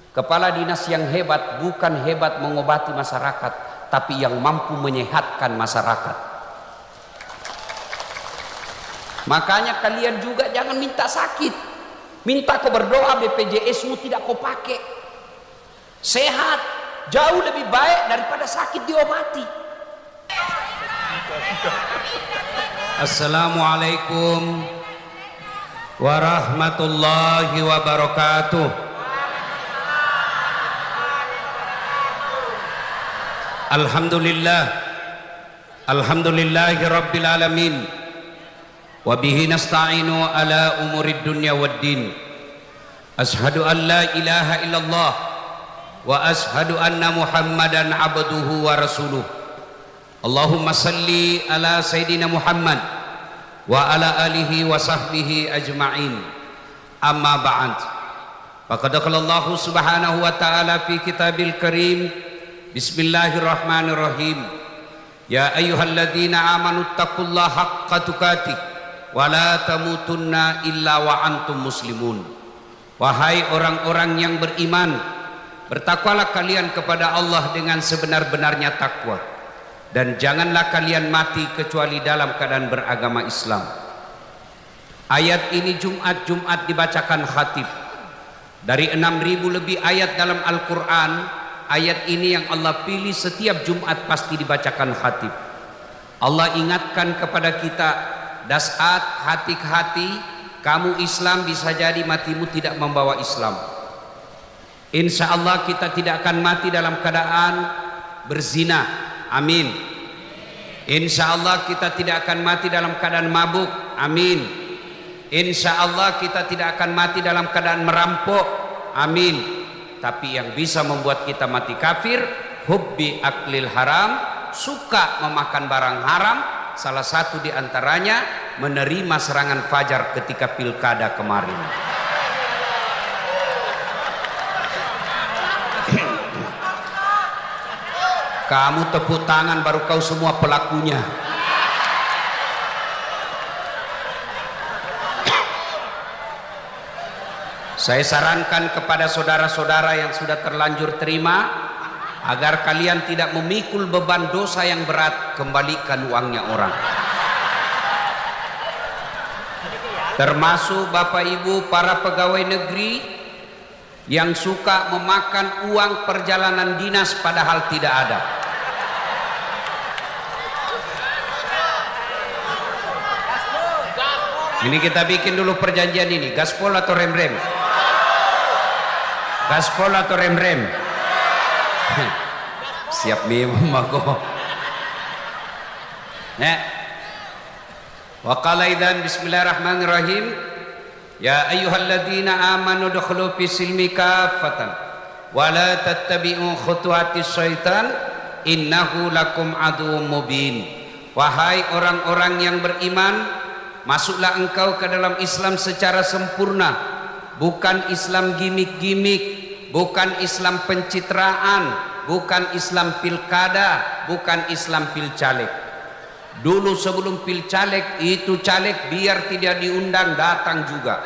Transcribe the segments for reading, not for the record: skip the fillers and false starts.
Kepala dinas yang hebat bukan hebat mengobati masyarakat, tapi yang mampu menyehatkan masyarakat. Makanya kalian juga jangan minta sakit, minta kau berdoa BPJS-mu tidak kau pakai. Sehat jauh lebih baik daripada sakit diobati. Assalamualaikum warahmatullahi wabarakatuh. Alhamdulillah, alhamdulillahi rabbil alamin, wa bihi nasta'inu ala umurid dunya waddin. Ashhadu an la ilaha illallah wa ashhadu anna muhammadan abduhu wa rasuluh. Allahumma salli ala sayyidina Muhammad wa ala alihi wa sahbihi ajma'in. Amma ba'd. Faqad qala Allah subhanahu wa ta'ala fi kitabil karim, bismillahirrahmanirrahim, ya ayyuhalladzina amanu taqullaha haqqa tuqatih wa la tamutunna illa wa antum muslimun. Wahai orang-orang yang beriman, bertakwalah kalian kepada Allah dengan sebenar-benarnya takwa, dan janganlah kalian mati kecuali dalam keadaan beragama Islam. Ayat ini Jumat dibacakan khatib. Dari 6.000 lebih ayat dalam Al-Quran, ayat ini yang Allah pilih setiap Jumat pasti dibacakan khatib. Allah ingatkan kepada kita, dasat hati ke hati, kamu Islam bisa jadi matimu tidak membawa Islam. Insya Allah kita tidak akan mati dalam keadaan berzina, amin. Insya Allah kita tidak akan mati dalam keadaan mabuk, amin. Insya Allah kita tidak akan mati dalam keadaan merampok, amin. Tapi yang bisa membuat kita mati kafir, hubbi aklil haram, suka memakan barang haram. Salah satu di antaranya menerima serangan fajar ketika pilkada kemarin. Kamu tepuk tangan baru kau semua pelakunya. Saya sarankan kepada saudara-saudara yang sudah terlanjur terima, agar kalian tidak memikul beban dosa yang berat, kembalikan uangnya orang. Termasuk Bapak Ibu para pegawai negeri yang suka memakan uang perjalanan dinas padahal tidak ada. Ini kita bikin dulu perjanjian ini, gaspol atau rem-rem? Gaspol atau rem-rem? Siap memang aku. Wa qala idzan bismillahirrahmanirrahim, ya ayyuhalladzina amanu dukhulu fis silmi kaffatan wa la tattabi'u khutuwatis syaitan innahu lakum aduwwum mubin. Wahai orang-orang yang beriman, masuklah engkau ke dalam Islam secara sempurna, bukan Islam gimik-gimik, bukan Islam pencitraan, bukan Islam pilkada, bukan Islam pilcaleg. Dulu sebelum pilcaleg itu caleg biar tidak diundang datang juga.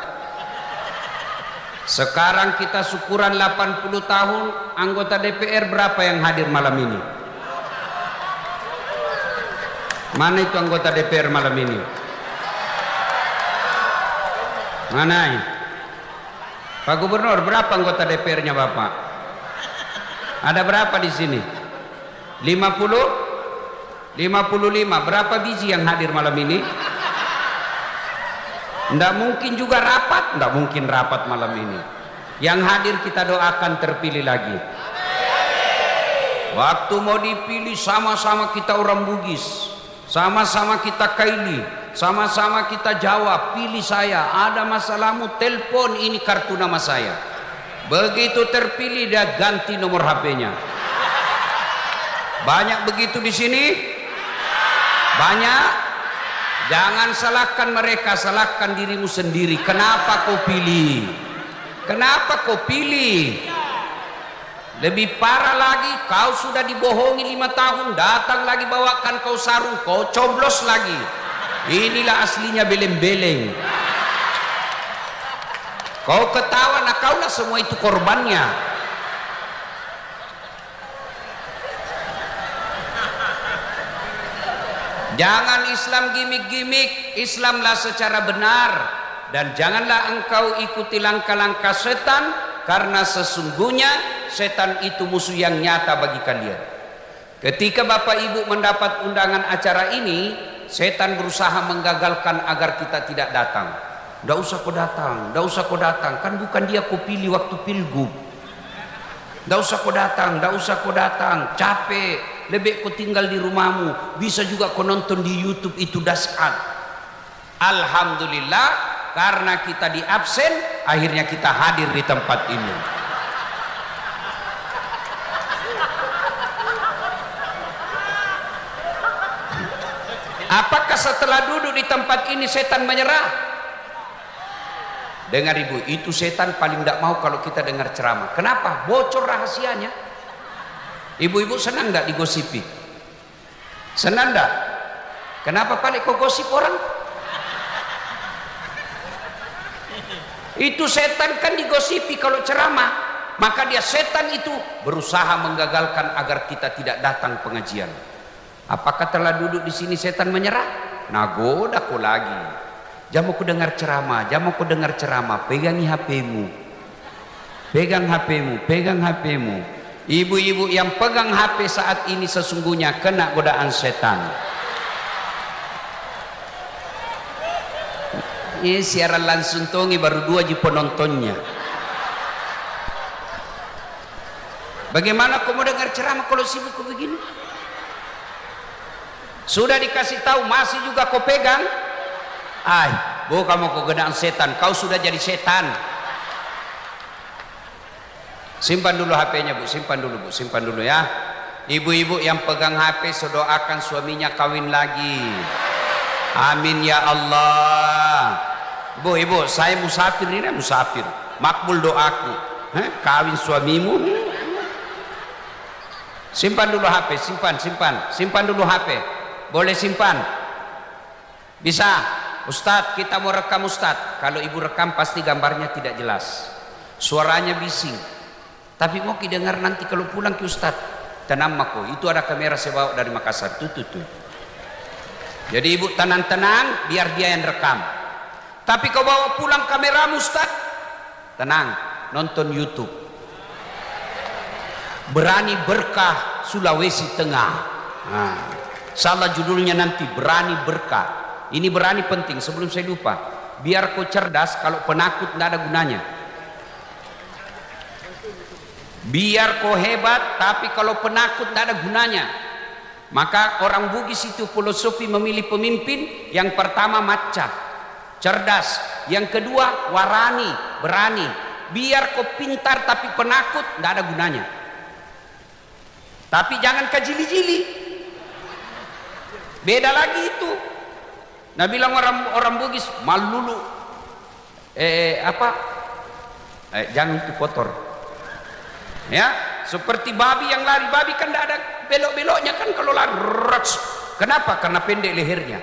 Sekarang kita syukuran 80 tahun, anggota DPR berapa yang hadir malam ini? Mana itu anggota DPR malam ini? Mana? Pak Gubernur, berapa anggota DPR-nya Bapak? Ada berapa di sini? 50? 55. Berapa biji yang hadir malam ini? Tidak mungkin juga rapat, tidak mungkin rapat malam ini. Yang hadir kita doakan terpilih lagi. Waktu mau dipilih sama-sama kita orang Bugis, sama-sama kita Kaili, sama-sama kita jawab, pilih saya, ada masalahmu telepon, ini kartu nama saya. Begitu terpilih dia ganti nomor HP-nya. Banyak begitu di sini? Banyak? Jangan salahkan mereka, salahkan dirimu sendiri. Kenapa kau pilih? Kenapa kau pilih? Lebih parah lagi, kau sudah dibohongi 5 tahun, datang lagi bawakan kau sarung, kau coblos lagi. Inilah aslinya beleng-beleng. Kau ketawa, nah kaulah semua itu korbannya. Jangan Islam gimik-gimik, Islamlah secara benar. Dan janganlah engkau ikuti langkah-langkah setan, karena sesungguhnya setan itu musuh yang nyata bagi kalian. Ketika Bapak Ibu mendapat undangan acara ini, setan berusaha menggagalkan agar kita tidak datang. Nggak usah kau datang, nggak usah kau datang, kan bukan dia kau pilih waktu pilgub. Nggak usah kau datang, nggak usah kau datang, capek, lebih kau tinggal di rumahmu, bisa juga kau nonton di YouTube itu dasar. Alhamdulillah, karena kita di absen, akhirnya kita hadir di tempat ini. Apakah setelah duduk di tempat ini setan menyerah? Dengar ibu, itu setan paling tidak mau kalau kita dengar ceramah. Kenapa? Bocor rahasianya. Ibu-ibu senang tidak digosipi? Senang tidak? Kenapa paling kau gosip orang? Itu setan kan digosipi kalau ceramah. Maka dia setan itu berusaha menggagalkan agar kita tidak datang pengajian. Apakah telah duduk di sini setan menyerah? Nagoda kau lagi. Jam aku dengar ceramah, jam aku dengar ceramah, pegangi HP-mu. Pegang HP-mu, pegang HP-mu. Ibu-ibu yang pegang HP saat ini sesungguhnya kena godaan setan. Ini siaran langsung tongi baru 2 ji penontonnya. Bagaimana kau mau dengar ceramah kalau sibuk begini? Sudah dikasih tahu masih juga kau pegang? Bukan mau kau godaan setan, kau sudah jadi setan. Simpan dulu HP-nya bu, simpan dulu bu, simpan dulu ya. Ibu-ibu yang pegang HP sedoakan suaminya kawin lagi. Amin ya Allah. Bu, ibu, saya musafir ini, musafir. Makbul doaku. Kawin suamimu. Simpan dulu HP, simpan dulu HP. Boleh simpan? Bisa. Ustadz, kita mau rekam Ustadz. Kalau ibu rekam pasti gambarnya tidak jelas, suaranya bising. Tapi mau didengar nanti kalau pulang ke Ustadz. Tenang mako, itu ada kamera saya bawa dari Makassar. Tuh. Jadi ibu tenang-tenang, biar dia yang rekam. Tapi kau bawa pulang kameramu Ustadz, tenang, nonton YouTube. Berani Berkah Sulawesi Tengah. Salah judulnya nanti, Berani Berkah. Ini berani penting, sebelum saya lupa. Biar kau cerdas, kalau penakut tidak ada gunanya. Biar kau hebat, tapi kalau penakut tidak ada gunanya. Maka orang Bugis itu filosofi memilih pemimpin. Yang pertama maca, cerdas. Yang kedua warani, berani. Biar kau pintar tapi penakut, tidak ada gunanya. Tapi jangan kejili-jili. Beda lagi itu. Nah bilang orang Bugis malulu. Jangan itu kotor. Ya, seperti babi yang lari. Babi kan tidak ada belok-beloknya kan kalau lari. Kenapa? Karena pendek lehernya.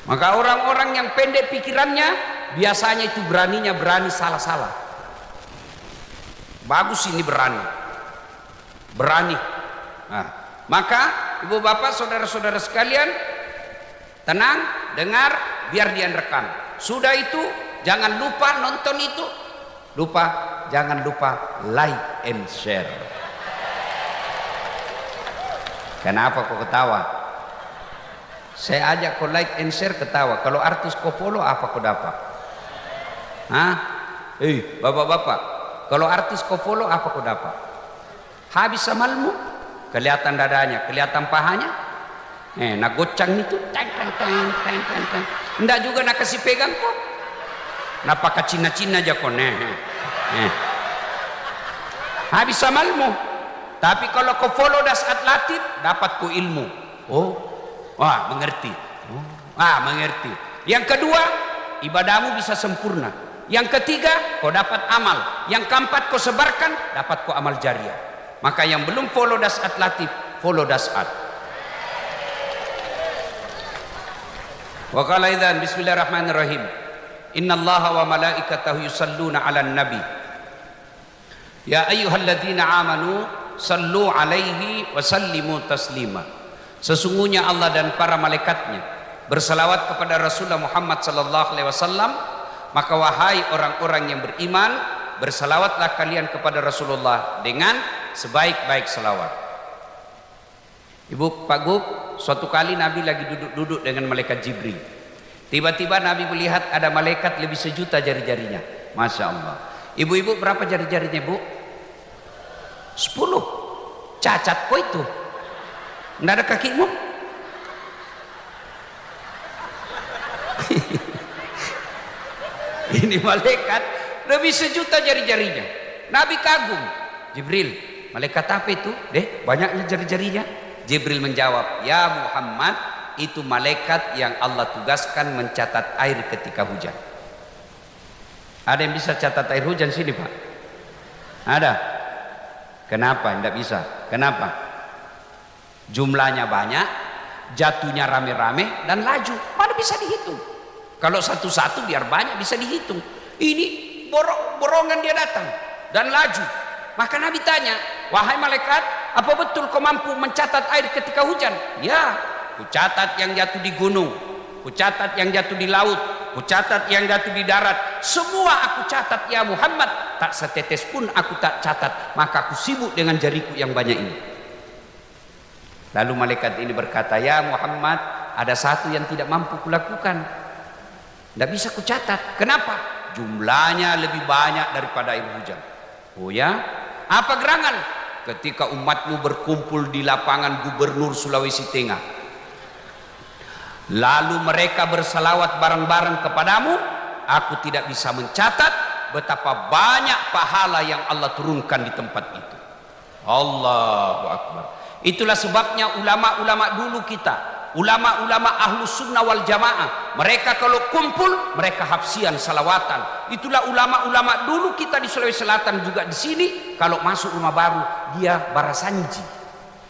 Maka orang-orang yang pendek pikirannya biasanya itu beraninya berani salah-salah. Bagus ini berani. Nah, maka ibu bapak saudara-saudara sekalian, tenang, dengar, biar dia rekam. Sudah itu jangan lupa nonton itu. Jangan lupa like and share. Kenapa kau ketawa? Saya ajak kau like and share ketawa. Kalau artis kau follow apa kau dapat? Bapak-bapak, kalau artis kau follow apa kau dapat? Habis amalmu, kelihatan dadanya, kelihatan pahanya. Nak gocang itu, enggak juga nak kasih pegang kok. Nak pakai Cina-Cina aja kok. Habis amalmu. Tapi kalau kau follow dasat latif, dapat kau ilmu. Mengerti. Mengerti. Yang kedua, ibadahmu bisa sempurna. Yang ketiga, kau dapat amal. Yang keempat, kau sebarkan, dapat kau amal jariah. Maka yang belum follow dasat latif, follow dasat. Wa qala idzan bismillahirrahmanirrahim. Innallaha wa malaikatahu yusalluna 'alan nabi. Ya ayyuhalladzina amanu sallu 'alaihi wa sallimu taslima. Sesungguhnya Allah dan para malaikatnya bersalawat kepada Rasulullah Muhammad sallallahu alaihi wasallam, maka wahai orang-orang yang beriman, bersalawatlah kalian kepada Rasulullah dengan sebaik-baik salawat. Ibu, Pak Gub, suatu kali Nabi lagi duduk-duduk dengan malaikat Jibril. Tiba-tiba Nabi melihat ada malaikat lebih sejuta jari-jarinya. Masya Allah. Ibu-ibu berapa jari-jarinya, Bu? 10. Cacat kok itu? Nggak ada kakimu? Ini malaikat lebih sejuta jari-jarinya. Nabi kagum. Jibril, malaikat apa itu? Banyaknya jari-jarinya. Jibril menjawab, ya Muhammad, itu malaikat yang Allah tugaskan mencatat air ketika hujan. Ada yang bisa catat air hujan sini, Pak? Ada? Kenapa tidak bisa? Kenapa? Jumlahnya banyak, jatuhnya rame-rame, dan laju. Mana bisa dihitung? Kalau satu-satu biar banyak bisa dihitung. Ini borongan dia datang dan laju. Maka Nabi tanya, wahai malaikat, apa betul kau mampu mencatat air ketika hujan? Ya, ku catat yang jatuh di gunung, ku catat yang jatuh di laut, ku catat yang jatuh di darat. Semua aku catat ya Muhammad. Tak setetes pun aku tak catat. Maka aku sibuk dengan jariku yang banyak ini. Lalu malaikat ini berkata, ya Muhammad, ada satu yang tidak mampu kulakukan. Tidak bisa kucatat. Kenapa? Jumlahnya lebih banyak daripada air hujan. Oh ya? Apa gerangan? Ketika umatmu berkumpul di lapangan Gubernur Sulawesi Tengah, lalu mereka bersalawat bareng-bareng kepadamu, aku tidak bisa mencatat betapa banyak pahala yang Allah turunkan di tempat itu. Allahu Akbar. Itulah sebabnya ulama-ulama dulu kita, ulama-ulama ahlus sunnah wal jamaah, mereka kalau kumpul mereka hafsian salawatan. Itulah ulama-ulama dulu kita di Sulawesi Selatan juga di sini, kalau masuk rumah baru dia barasanji.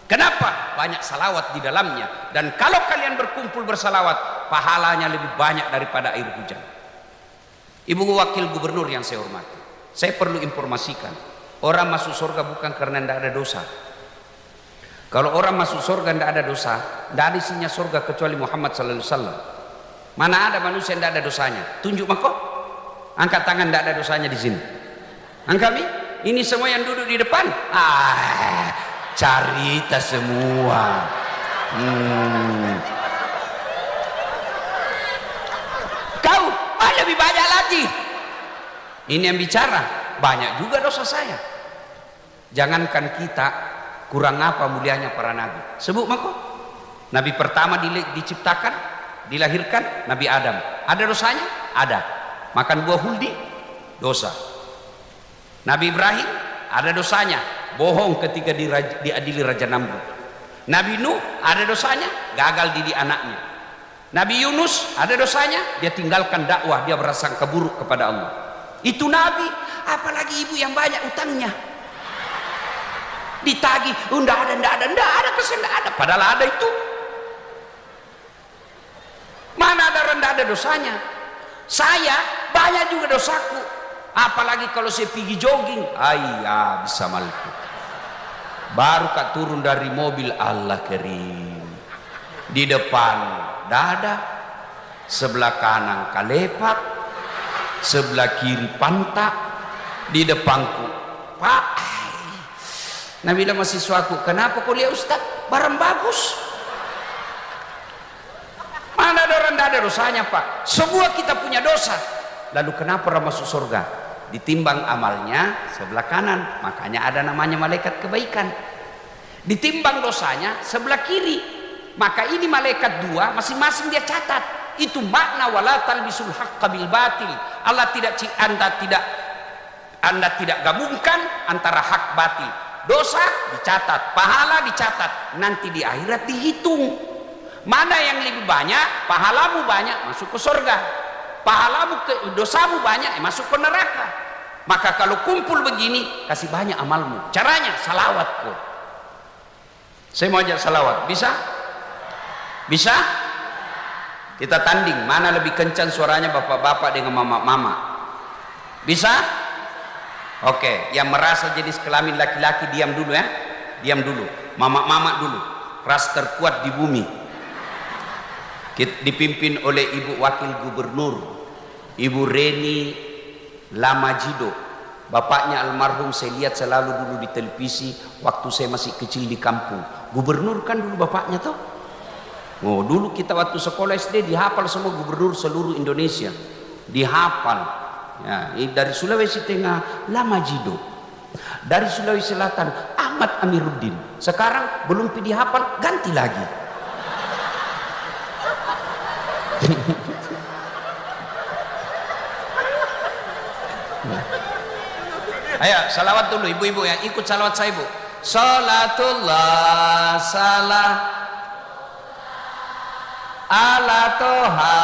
Kenapa? Banyak salawat di dalamnya. Dan kalau kalian berkumpul bersalawat, pahalanya lebih banyak daripada air hujan. Ibu wakil gubernur yang saya hormati, saya perlu informasikan, orang masuk surga bukan karena tidak ada dosa. Kalau orang masuk surga tidak ada dosa, tidak ada isinya surga kecuali Muhammad sallallahu alaihi wasallam. Mana ada manusia yang tidak ada dosanya? Tunjuk mako. Angkat tangan tidak ada dosanya di sini. Angkat mi. Ini semua yang duduk di depan. Carita semua. Kau lebih banyak lagi. Ini yang bicara. Banyak juga dosa saya. Jangankan kita, kurang apa mulianya para nabi. Sebut mako. Nabi pertama diciptakan, dilahirkan, Nabi Adam. Ada dosanya? Ada. Makan buah huldi, dosa. Nabi Ibrahim, ada dosanya, bohong ketika diadili Raja Namrud. Nabi Nuh, ada dosanya, gagal didik anaknya. Nabi Yunus, ada dosanya, dia tinggalkan dakwah, dia berasangka buruk kepada Allah. Itu Nabi, apalagi ibu yang banyak utangnya. Ditagih, enggak ada, kesan enggak ada, padahal ada itu. Mana ada rendah ada dosanya? Saya banyak juga dosaku, apalagi kalau saya pergi jogging, bisa malku. Baru kak turun dari mobil, Allah kerim, di depan dada, sebelah kanan kalepak, sebelah kiri pantat, di depanku Pak. Nabi bilang mahasiswaku, kenapa kau lihat Ustaz? Barang bagus. Mana ada orang tidak ada dosanya Pak? Semua kita punya dosa. Lalu kenapa orang masuk surga? Ditimbang amalnya sebelah kanan, makanya ada namanya malaikat kebaikan. Ditimbang dosanya sebelah kiri, maka ini malaikat dua, masing-masing dia catat. Itu makna wala talbisul haqqa bil batil. Anda tidak gabungkan antara hak batil. Dosa dicatat, pahala dicatat, nanti di akhirat dihitung. Mana yang lebih banyak, pahalamu banyak, masuk ke surga. Dosamu banyak, masuk ke neraka. Maka kalau kumpul begini, kasih banyak amalmu. Caranya salawat kok. Saya mau ajak salawat, bisa? Bisa? Kita tanding, mana lebih kencang suaranya bapak-bapak dengan mama-mama. Bisa? Oke, yang merasa jenis kelamin laki-laki diam dulu ya. Diam dulu. Mama-mama dulu. ras terkuat di bumi, dipimpin oleh Ibu Wakil Gubernur Ibu Reni Lamajido. Bapaknya almarhum saya lihat selalu dulu di televisi waktu saya masih kecil di kampung. Gubernur kan dulu bapaknya tuh. Oh, dulu kita waktu sekolah SD dihafal semua gubernur seluruh Indonesia, dihafal. Ya, dari Sulawesi Tengah Lamajido, dari Sulawesi Selatan Ahmad Amiruddin. Sekarang belum dihafal, ganti lagi. Ayo salawat dulu ibu-ibu ya, ikut salawat saya ibu. Salatullah salam ala toha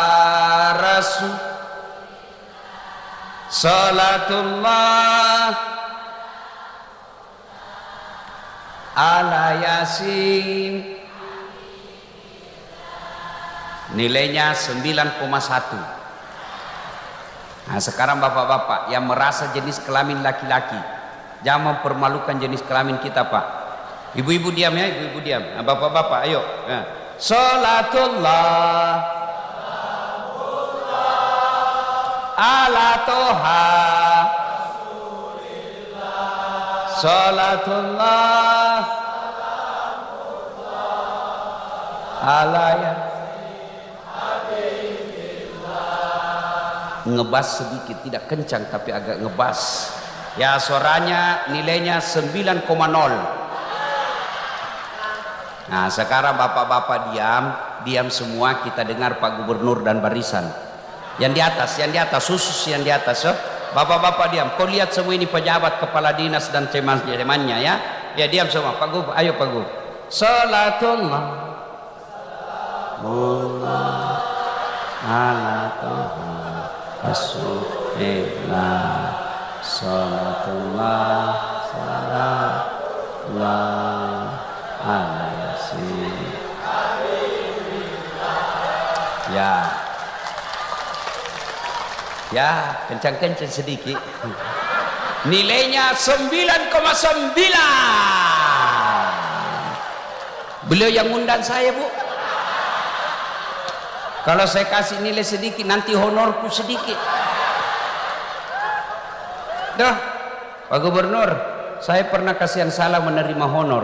rasul. Salatullah ala yasin. Nilainya 9,1. Nah sekarang bapak-bapak yang merasa jenis kelamin laki-laki, jangan mempermalukan jenis kelamin kita pak. Ibu-ibu diam ya, ibu-ibu diam. Nah, bapak-bapak ayo. Nah. Salatullah ala toha Salatullah ala ya. Ngebas sedikit, tidak kencang tapi agak ngebas ya, suaranya nilainya 9,0. Nah sekarang bapak-bapak diam semua, kita dengar Pak Gubernur dan barisan yang di atas khusus yang di atas. So, bapak-bapak diam, kau lihat semua ini pejabat, kepala dinas dan teman-temannya ya, ya diam semua. Pak Gub, ayo Pak Gub. Salatullah ala Rasulillah, salatullah salamullah ala yasin. Ya kencang-kencang sedikit. Nilainya 9,9. Beliau yang undang saya bu. Kalau saya kasih nilai sedikit, nanti honorku sedikit. Dah, Pak Gubernur, saya pernah kasih yang salah menerima honor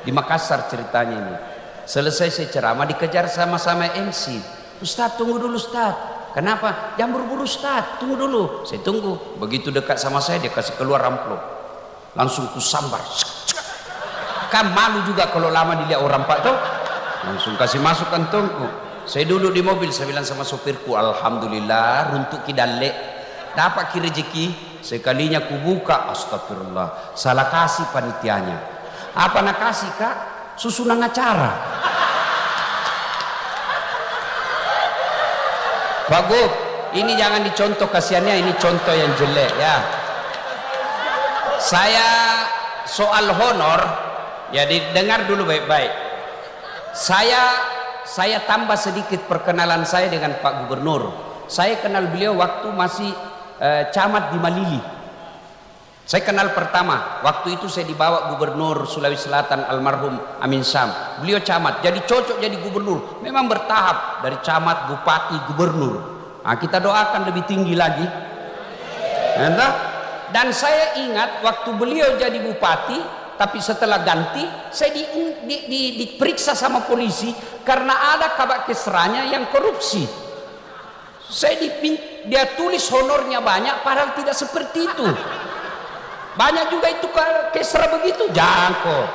di Makassar ceritanya ini. Selesai saya ceramah, dikejar sama-sama MC. Ustaz, tunggu dulu Ustaz. Kenapa? Jangan buru-buru Ustaz, tunggu dulu. Saya tunggu. Begitu dekat sama saya, dia kasih keluar amplop. Langsung ku sambar. Kan malu juga kalau lama dilihat orang Pak tuh. Langsung kasih masuk kantongku. Saya duduk di mobil, saya bilang sama sopirku, alhamdulillah runtuk kidale dapat ki rezeki. Sekalinya ku buka, astagfirullah, salah kasih panitianya. Apa nak kasih kak? Susunan acara. Bagus, ini jangan dicontoh kasihannya, ini contoh yang jelek ya. Saya soal honor ya, didengar dulu baik-baik. Saya tambah sedikit perkenalan saya dengan Pak Gubernur. Saya kenal beliau waktu masih camat di Malili. Saya kenal pertama, waktu itu saya dibawa Gubernur Sulawesi Selatan almarhum Amin Sam. Beliau camat, jadi cocok jadi gubernur. Memang bertahap dari camat, bupati, gubernur. Nah, kita doakan lebih tinggi lagi. Entah? Dan saya ingat waktu beliau jadi bupati, tapi setelah ganti saya diperiksa sama polisi karena ada kabar kesranya yang korupsi. Dia tulis honornya banyak padahal tidak seperti itu. Banyak juga itu kesra begitu, jangko.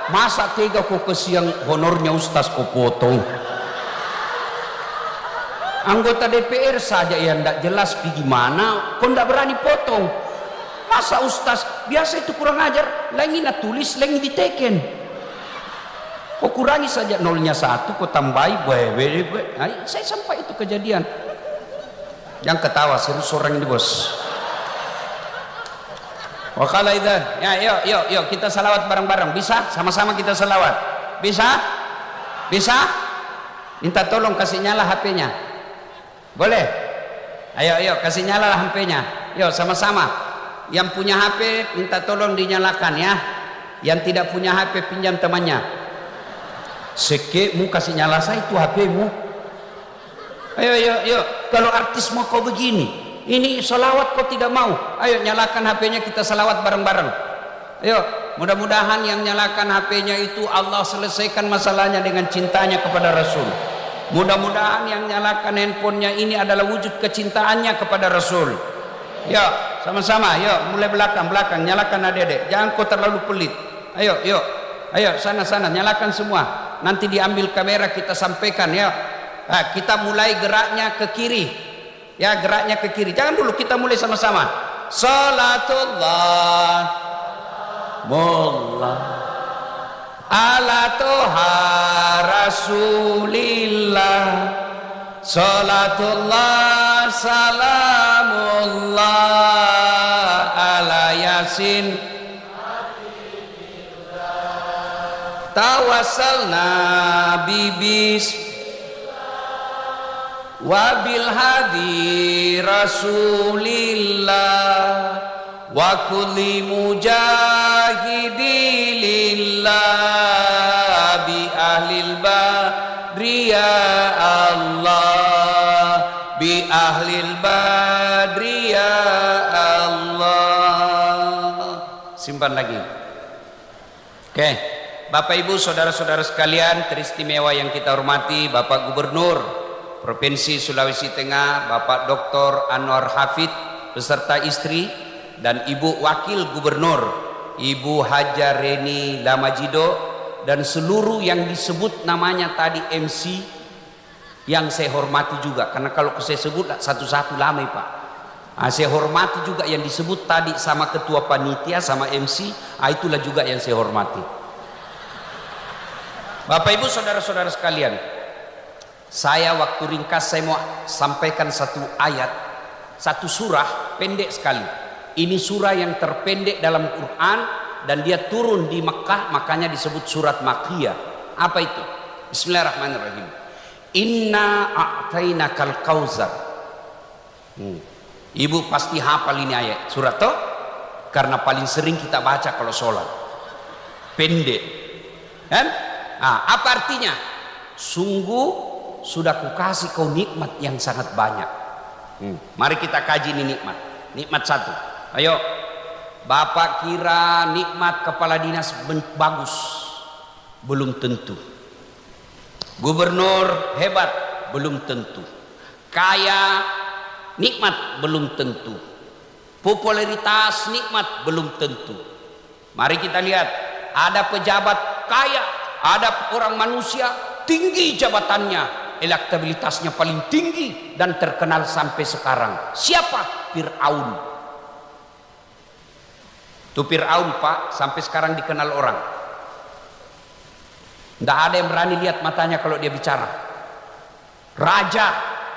Masa tega kok kesiang honornya Ustaz kok potong. Anggota DPR saja yang tidak jelas gimana, kok tidak berani potong. Masa Ustaz biasa itu kurang ajar, lagi nak tulis, lagi diteken. Kok kurangi saja nolnya 1, kok tambahi saya sampai itu kejadian. Yang ketawa serius orang ini bos. Wakala idzan, ya yuk kita salawat bareng-bareng. Bisa? Sama-sama kita salawat. Bisa? Bisa? Minta tolong kasih nyala HP-nya. Boleh? Ayo kasih nyala HP-nya. Yuk sama-sama. Yang punya HP minta tolong dinyalakan ya. Yang tidak punya HP pinjam temannya. Sekemu kasih nyala saya itu HP-mu. Ayo. Kalau artis mau kau begini, ini salawat kau tidak mau. Ayo nyalakan HP-nya, kita salawat bareng-bareng. Ayo, mudah-mudahan yang nyalakan HP-nya itu Allah selesaikan masalahnya dengan cintanya kepada Rasul. Mudah-mudahan yang nyalakan handphonenya ini adalah wujud kecintaannya kepada Rasul. Ya, sama-sama. Yuk, mulai belakang, nyalakan adik-adik. Jangan kau terlalu pelit. Ayo, sana, nyalakan semua. Nanti diambil kamera, kita sampaikan ya. Nah, kita mulai geraknya ke kiri. Ya, geraknya ke kiri. Jangan dulu, kita mulai sama-sama. Salatullah Mullah ala toha rasulillah, salatullah salamullah ala yasin tawassalna bibis wabil hadi rasulillah wa kulli mujahidilillah bi ahlil badri ya Allah, bi ahlil badri ya Allah. Simpan lagi. Oke, Bapak Ibu saudara-saudara sekalian teristimewa yang kita hormati, Bapak Gubernur Provinsi Sulawesi Tengah, Bapak Dr. Anwar Hafid beserta istri, dan Ibu Wakil Gubernur Ibu Haja Reni Lamajido, dan seluruh yang disebut namanya tadi MC yang saya hormati juga, karena kalau saya sebut satu-satu lama Pak. Saya hormati juga yang disebut tadi sama ketua panitia sama MC, itulah juga yang saya hormati. Bapak Ibu saudara-saudara sekalian, saya waktu ringkas saya mau sampaikan satu ayat, satu surah pendek sekali. Ini surah yang terpendek dalam Quran dan dia turun di Mekah, makanya disebut surat Makkiyah. Apa itu? Bismillahirrahmanirrahim. Inna a'tainakal kautsar. Ibu pasti hafal ini ayat surat toh, karena paling sering kita baca kalau sholat. Pendek, kan? Apa artinya? Sungguh sudah kukasih kau nikmat yang sangat banyak. Mari kita kaji ini nikmat. Nikmat satu. Ayo, Bapak kira nikmat kepala dinas bagus? Belum tentu. Gubernur hebat? Belum tentu. Kaya nikmat? Belum tentu. Popularitas nikmat? Belum tentu. Mari kita lihat, ada pejabat kaya, ada orang manusia tinggi jabatannya, elektabilitasnya paling tinggi dan terkenal sampai sekarang. Siapa? Fir'aun. Itu Fir'aun Pak, sampai sekarang dikenal orang. Tidak ada yang berani lihat matanya kalau dia bicara. Raja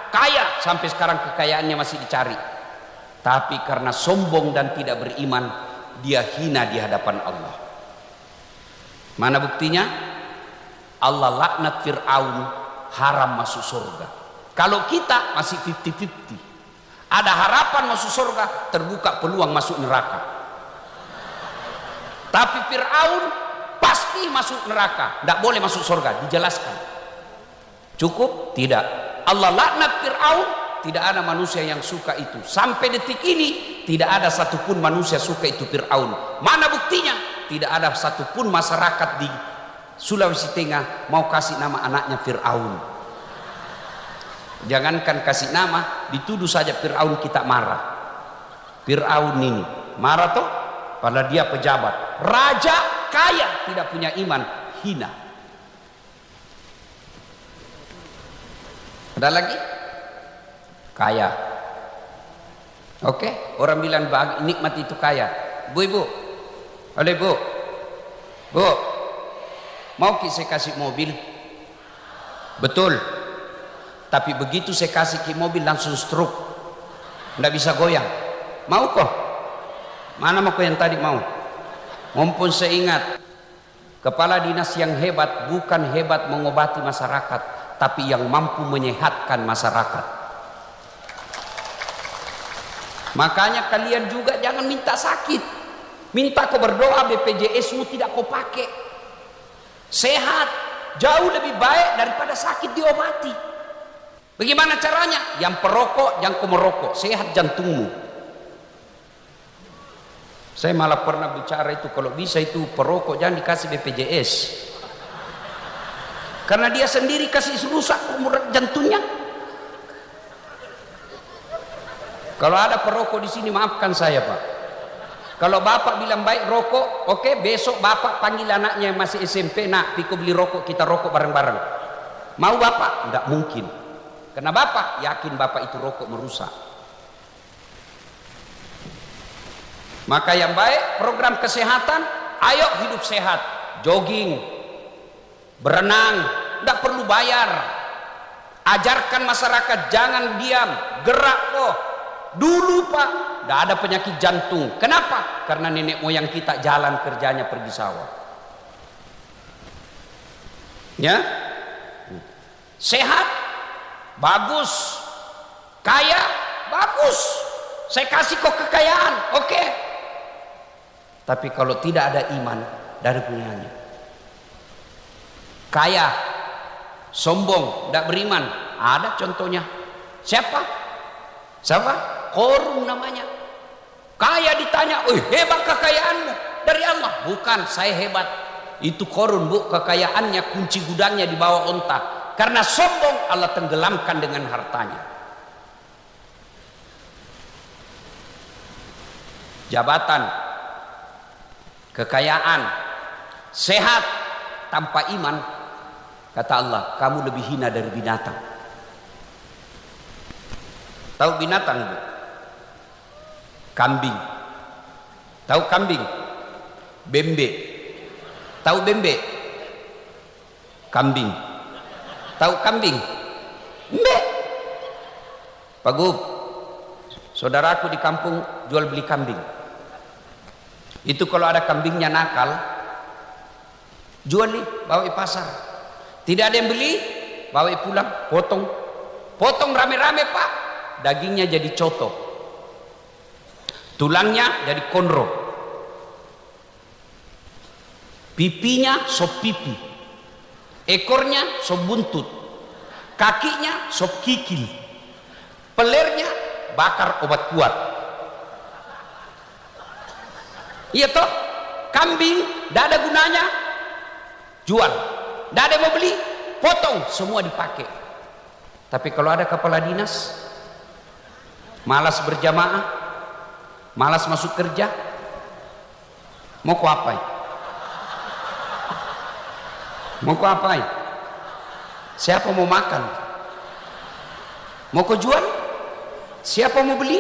kaya, sampai sekarang kekayaannya masih dicari. Tapi karena sombong dan tidak beriman, dia hina di hadapan Allah. Mana buktinya? Allah laknat Fir'aun, haram masuk surga. Kalau kita masih 50-50, ada harapan masuk surga, terbuka peluang masuk neraka. Tapi Fir'aun pasti masuk neraka, tidak boleh masuk surga. Dijelaskan. Cukup? Tidak. Allah laknat Fir'aun, tidak ada manusia yang suka itu. Sampai detik ini tidak ada satupun manusia suka itu Fir'aun. Mana buktinya? Tidak ada satupun masyarakat di Sulawesi Tengah mau kasih nama anaknya Fir'aun. Jangankan kasih nama, dituduh saja Fir'aun kita marah. Fir'aun ini marah toh? Padahal dia pejabat, raja kaya, tidak punya iman, hina. Ada lagi? Kaya. Oke, orang bilang nikmat itu kaya. Ibu, oleh bu, mau saya kasih mobil? Betul. Tapi begitu saya kasih ke mobil langsung stroke, tidak bisa goyang. Mau kok? Mana mau yang tadi mau? Mumpun saya ingat, kepala dinas yang hebat bukan hebat mengobati masyarakat, tapi yang mampu menyehatkan masyarakat. Makanya kalian juga jangan minta sakit. Minta kau berdoa BPJS-mu tidak kau pakai. Sehat jauh lebih baik daripada sakit diobati. Bagaimana caranya? Yang perokok jangan kau merokok, sehat jantungmu. Saya malah pernah bicara itu, kalau bisa itu perokok jangan dikasih BPJS. Karena dia sendiri kasih rusak jantungnya. Kalau ada perokok di sini maafkan saya Pak. Kalau bapak bilang baik rokok, oke, besok bapak panggil anaknya yang masih SMP, nak, piko beli rokok, kita rokok bareng-bareng. Mau bapak? Tidak mungkin. Karena bapak yakin bapak itu rokok merusak. Maka yang baik program kesehatan, ayo hidup sehat, jogging, berenang, tidak perlu bayar. Ajarkan masyarakat jangan diam, gerak kok. Dulu Pak, tidak ada penyakit jantung. Kenapa? Karena nenek moyang kita jalan kerjanya pergi sawah. Ya, sehat, bagus. Kaya, bagus. Saya kasih kok kekayaan, oke. Tapi kalau tidak ada iman, tidak ada gunanya. Kaya, sombong, tidak beriman, ada contohnya. Siapa? Korun namanya. Kaya ditanya, "Oh, hebat kekayaanmu dari Allah." Bukan, saya hebat. Itu korun, Bu, kekayaannya kunci gudangnya di bawah onta. Karena sombong Allah tenggelamkan dengan hartanya. Jabatan, kekayaan, sehat tanpa iman, kata Allah, kamu lebih hina dari binatang. Tahu binatang Bu? Kambing. Tahu kambing? Bembe. Tahu bembe? Kambing. Tahu kambing? Mbe. Pak Gub, saudaraku di kampung jual beli kambing. Itu kalau ada kambingnya nakal, jual nih, bawa ke pasar. Tidak ada yang beli, bawa pulang, potong. Potong rame-rame Pak. Dagingnya jadi coto, tulangnya jadi konro, pipinya sop pipi, ekornya sop buntut, kakinya sop kikil, pelernya bakar obat kuat. Iya toh, kambing tidak ada gunanya, jual, tidak ada yang mau beli, potong, semua dipakai. Tapi kalau ada kepala dinas, malas berjamaah, malas masuk kerja, mau ku apain? Mau ku apain? Siapa mau makan? Mau ku jual? Siapa mau beli?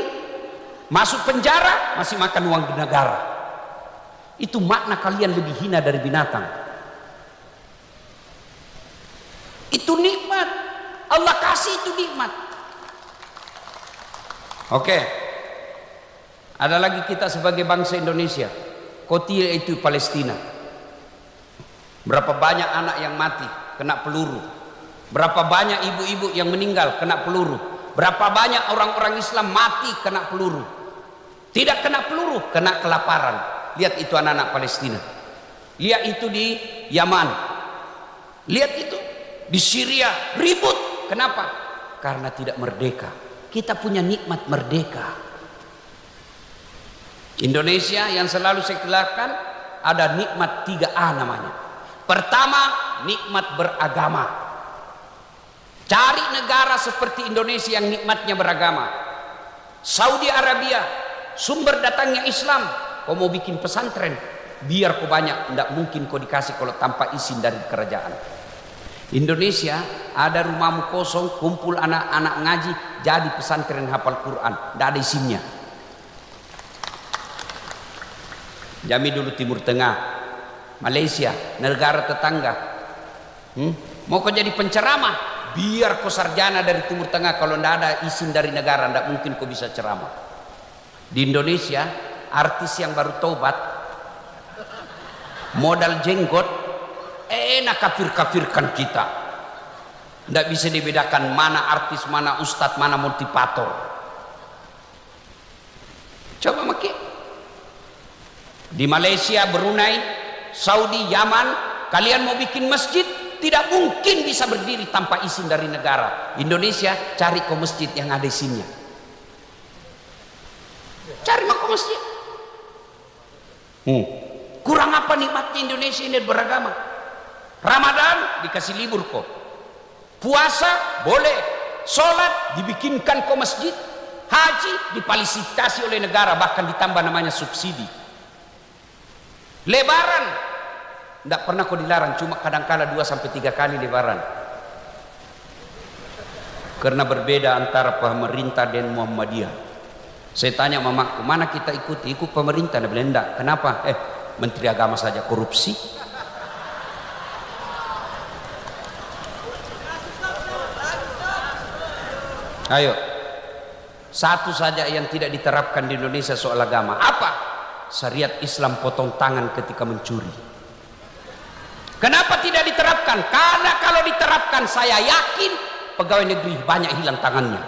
Masuk penjara, masih makan uang negara. Itu makna kalian lebih hina dari binatang. Itu nikmat, Allah kasih itu nikmat. Oke, ada lagi kita sebagai bangsa Indonesia, Kotia itu Palestina. Berapa banyak anak yang mati kena peluru, berapa banyak ibu-ibu yang meninggal kena peluru, berapa banyak orang-orang Islam mati kena peluru. Tidak kena peluru, kena kelaparan. Lihat itu anak-anak Palestina, lihat itu di Yaman, lihat itu di Syria ribut. Kenapa? Karena tidak merdeka. Kita punya nikmat merdeka. Indonesia yang selalu saya kelakkan, ada nikmat 3A namanya. Pertama, nikmat beragama. Cari negara seperti Indonesia yang nikmatnya beragama. Saudi Arabia, sumber datangnya Islam. Kau mau bikin pesantren, biar kau banyak, tidak mungkin kau dikasih kalau tanpa izin dari kerajaan. Indonesia ada rumahmu kosong, kumpul anak-anak ngaji, jadi pesantren hafal Quran, tidak ada izinnya. Jami dulu Timur Tengah, Malaysia, negara tetangga. Mau kau jadi penceramah, biar kau sarjana dari Timur Tengah, kalau tidak ada izin dari negara, tidak mungkin kau bisa ceramah. Di Indonesia, artis yang baru taubat, modal jenggot, enak kafir-kafirkan kita. Tidak bisa dibedakan mana artis, mana ustadz, mana motivator. Coba maki. Di Malaysia, Brunei, Saudi, Yaman, kalian mau bikin masjid, tidak mungkin bisa berdiri tanpa izin dari negara. Indonesia, cari ke masjid yang ada izinnya. Cari ke masjid. Kurang apa nikmatnya Indonesia ini beragama? Ramadan dikasih libur kok. Puasa boleh. Sholat dibikinkan ke masjid. Haji difasilitasi oleh negara, bahkan ditambah namanya subsidi. Lebaran tidak pernah kau dilarang, cuma kadang-kala 2-3 kali lebaran. Karena berbeda antara pemerintah dan Muhammadiyah. Saya tanya mamaku, mana kita ikuti? Ikut pemerintah. Dia bilang enggak. Kenapa? Menteri agama saja korupsi. Ayo, satu saja yang tidak diterapkan di Indonesia soal agama. Apa? Syariat Islam potong tangan ketika mencuri. Kenapa tidak diterapkan? Karena kalau diterapkan, saya yakin pegawai negeri banyak hilang tangannya.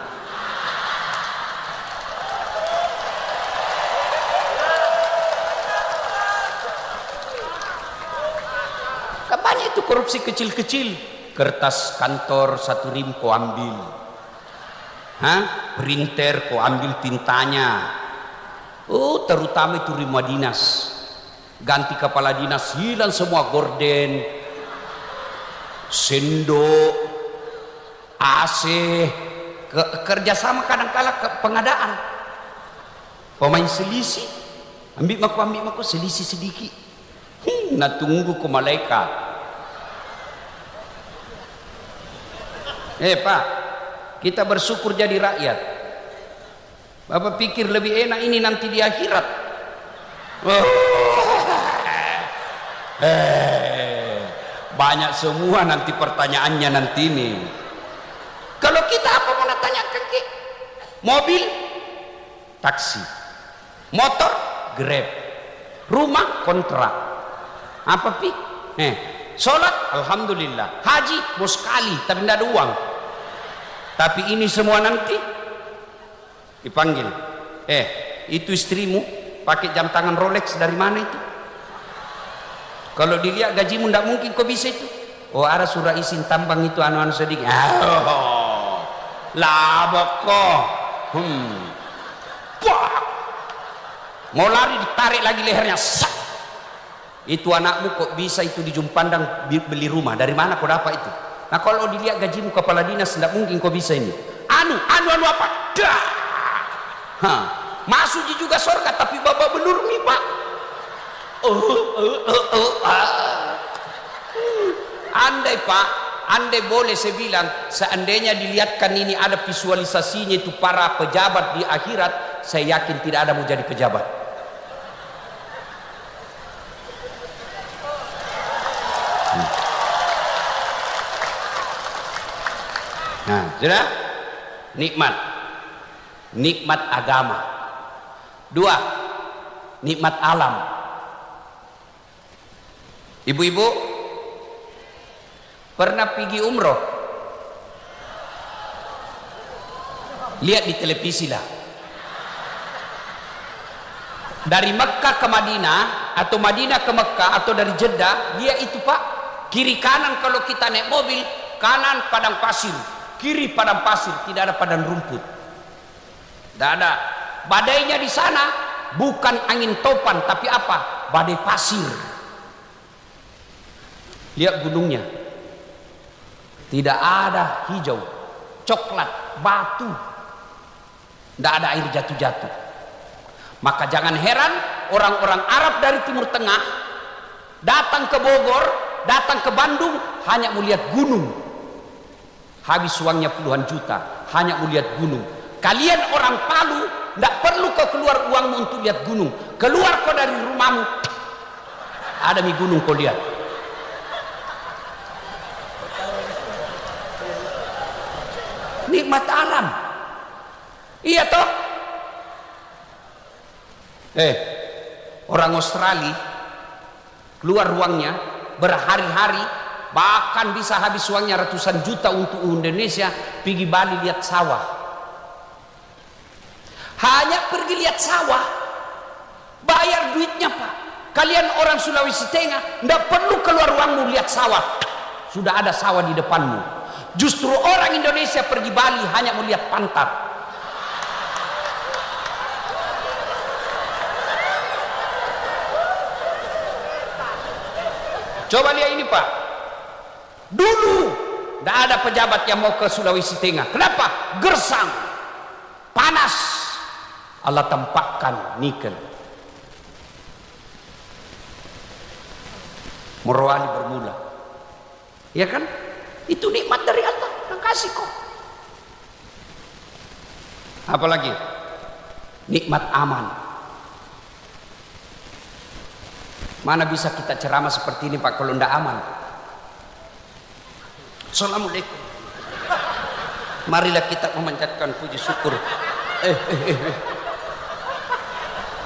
Banyak itu korupsi kecil-kecil. Kertas kantor 1 rim kau ambil. Printer kau ambil tintanya. Terutama itu rumah dinas. Ganti kepala dinas hilang semua, gorden, sendok, AC, kerjasama kadang-kala pengadaan. Pemain selisih, ambil maku selisih sedikit. Nak tunggu ke malaikat. Pak, kita bersyukur jadi rakyat. Bapak pikir lebih enak ini nanti di akhirat. Banyak semua nanti pertanyaannya nanti ini. Kalau kita apa mau tanyakan ke? Mobil, taksi, motor, Grab, rumah kontrak. Apa pi? Sholat, alhamdulillah. Haji mau sekali, tapi tidak ada uang. Tapi ini semua nanti dipanggil. Itu istrimu pakai jam tangan Rolex dari mana itu? Kalau dilihat gajimu tidak mungkin kau bisa itu. Ada surah izin tambang itu anu-anu sedikit. Labok kok. Mau lari ditarik lagi lehernya. Sak. Itu anakmu kok bisa itu di Jumpandang beli rumah. Dari mana kau dapat itu? Nah kalau dilihat gajimu kepala dinas tidak mungkin kau bisa ini. Anu apa? Dah. Masuk juga surga tapi bapak belur nih pak. Andai pak, andai boleh saya bilang, seandainya dilihatkan ini ada visualisasinya itu para pejabat di akhirat, saya yakin tidak ada mau jadi pejabat. Nah, sudah nikmat agama. 2, nikmat alam. Ibu-ibu pernah pergi umroh? Lihat di televisi lah. Dari Mekah ke Madinah atau Madinah ke Mekah atau dari Jeddah, dia itu pak, kiri kanan kalau kita naik mobil, kanan padang pasir, kiri padang pasir, tidak ada padang rumput. Tidak ada. Badainya di sana bukan angin topan tapi apa? Badai pasir. Lihat gunungnya, tidak ada hijau, coklat, batu, tidak ada air jatuh-jatuh. Maka jangan heran orang-orang Arab dari Timur Tengah datang ke Bogor, datang ke Bandung hanya melihat gunung. Habis uangnya puluhan juta hanya melihat gunung. Kalian orang Palu tidak perlu kau keluar uangmu untuk lihat gunung. Keluar kau dari rumahmu, ada mi gunung kau lihat. Nikmat alam. Iya toh? Orang Australia keluar uangnya berhari-hari, bahkan bisa habis uangnya ratusan juta untuk Indonesia pergi Bali lihat sawah. Hanya pergi lihat sawah Bayar duitnya Pak. Kalian orang Sulawesi Tengah tidak perlu keluar uangmu lihat sawah. Sudah ada sawah di depanmu. Justru orang Indonesia pergi Bali hanya melihat pantat. Coba lihat ini Pak. Dulu tidak ada pejabat yang mau ke Sulawesi Tengah. Kenapa? Gersang, panas. Allah tampakkan nikel. Morowali bermula. Ya kan? Itu nikmat dari Allah yang kasih kok. Apalagi? Nikmat aman. Mana bisa kita ceramah seperti ini Pak kalau tidak aman? Assalamualaikum. Marilah kita memanjatkan puji syukur.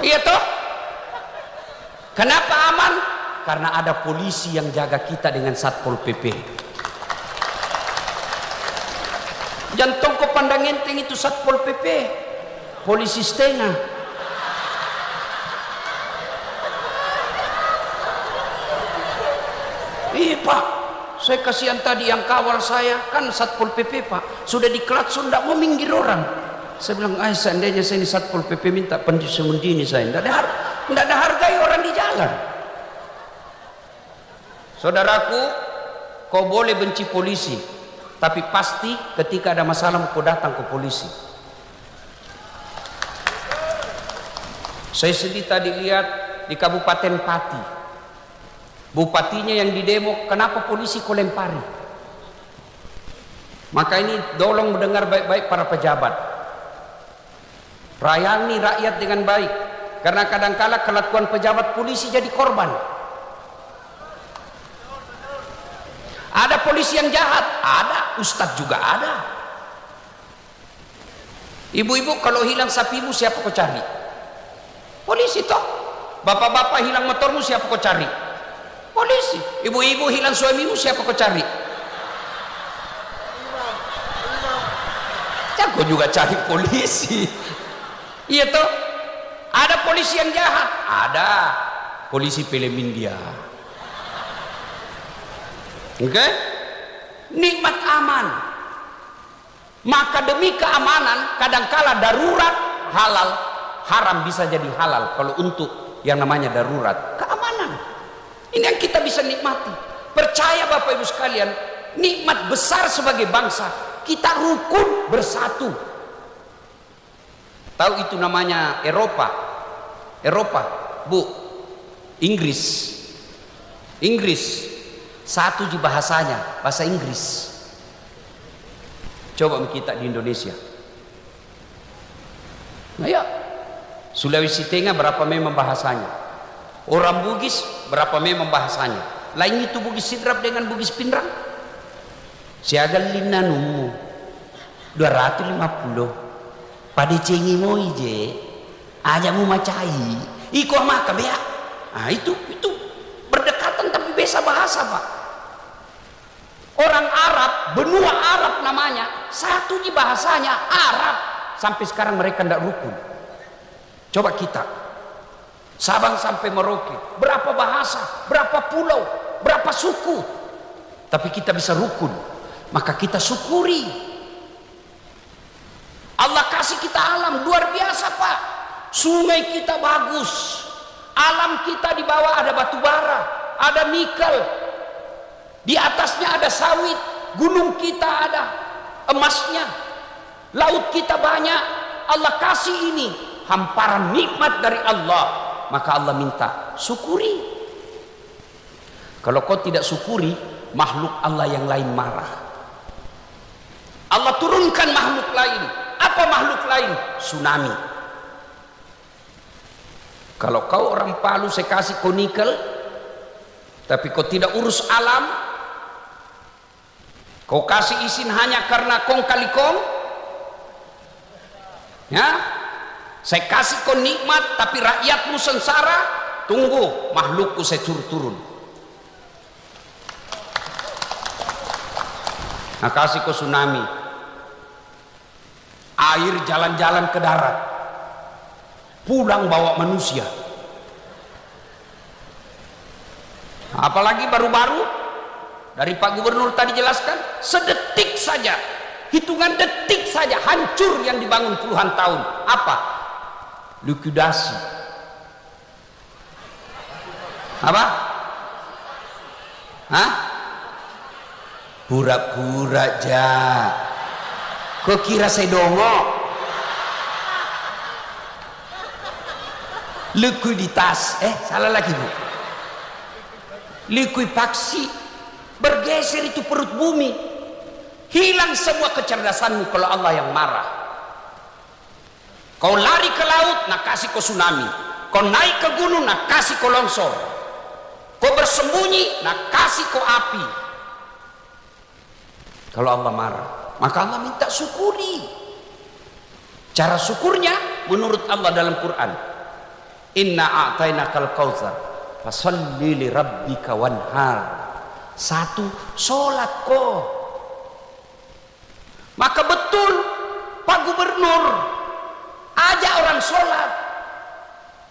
Iya toh? Kenapa aman? Karena ada polisi yang jaga kita dengan Satpol PP. Jantung kok pandang enteng itu Satpol PP. Polisi setengah. Iya Pak, saya kasihan tadi yang kawal saya kan Satpol PP Pak. Sudah diklatsun tidak mau minggir orang. Saya bilang, seandainya saya ini Satpol PP minta pendisumendini saya. Tidak ada hargai orang di jalan. Saudaraku, kau boleh benci polisi, tapi pasti ketika ada masalah kau datang ke polisi. Saya sedih tadi lihat di Kabupaten Pati, bupatinya yang didemo, kenapa polisi kau lempari? Maka ini tolong mendengar baik-baik para pejabat. Rayani rakyat dengan baik, karena kadangkala kelakuan pejabat polisi jadi korban. Ada polisi yang jahat, ada. Ustadz juga ada. Ibu-ibu kalau hilang sapimu siapa kau cari? Polisi toh. Bapak-bapak hilang motormu siapa kau cari? Polisi. Ibu-ibu hilang suamimu siapa kau cari? Ya kau juga cari polisi. Iya toh. Ada polisi yang jahat, ada. Polisi film India. Oke? Nikmat aman. Maka demi keamanan kadangkala darurat halal, haram bisa jadi halal kalau untuk yang namanya darurat, keamanan. Ini yang kita bisa nikmati. Percaya Bapak Ibu sekalian, nikmat besar sebagai bangsa, kita rukun bersatu. Tahu itu namanya Eropa. Eropa, Bu. Inggris. Satu di bahasanya, bahasa Inggris. Coba kita di Indonesia. Nah ya, Sulawesi Tengah berapa memang bahasanya. Orang Bugis berapa memang bahasanya. Lain itu Bugis Sidrap dengan Bugis Pinrang. Siagal linanumu 250. Pada cengi mo ije, aja mu macai. Iko maka bea. Nah itu berdekatan tapi beza bahasa Pak. Orang Arab, benua Arab namanya, satu di bahasanya Arab. Sampai sekarang mereka tidak rukun. Coba kita, Sabang sampai Merauke, berapa bahasa, berapa pulau, berapa suku, tapi kita bisa rukun. Maka kita syukuri. Allah kasih kita alam luar biasa Pak. Sungai kita bagus, alam kita di bawah ada batu bara, ada nikel, di atasnya ada sawit, gunung kita ada emasnya, laut kita banyak. Allah kasih ini hamparan nikmat dari Allah, maka Allah minta syukuri. Kalau kau tidak syukuri, makhluk Allah yang lain marah. Allah turunkan makhluk lain. Apa makhluk lain? Tsunami. Kalau kau orang Palu saya kasih kau nikel, tapi kau tidak urus alam, kau kasih izin hanya karena kong kali kong, ya, saya kasih kau nikmat tapi rakyatmu sengsara, tunggu makhlukku saya turun. Nah kasih kau tsunami, air jalan-jalan ke darat, pulang bawa manusia, Apalagi baru-baru dari Pak Gubernur tadi jelaskan, sedetik saja, hitungan detik saja hancur yang dibangun puluhan tahun. Apa? Likuidasi. Apa? Hah? Pura-pura aja. Kok kira saya dongok? Likuiditas. Salah lagi bu. Likuifaksi. Bergeser itu perut bumi. Hilang semua kecerdasanmu kalau Allah yang marah. Kau lari ke laut, nak kasih kau tsunami. Kau naik ke gunung, nak kasih kau longsor. Kau bersembunyi, nak kasih kau api. Kalau Allah marah, maka Allah minta syukuri. Cara syukurnya menurut Allah dalam Quran, inna a'tainakal kautsar fasalli li rabbika wanhar. Satu, sholat kok. Maka betul Pak Gubernur ajak orang sholat.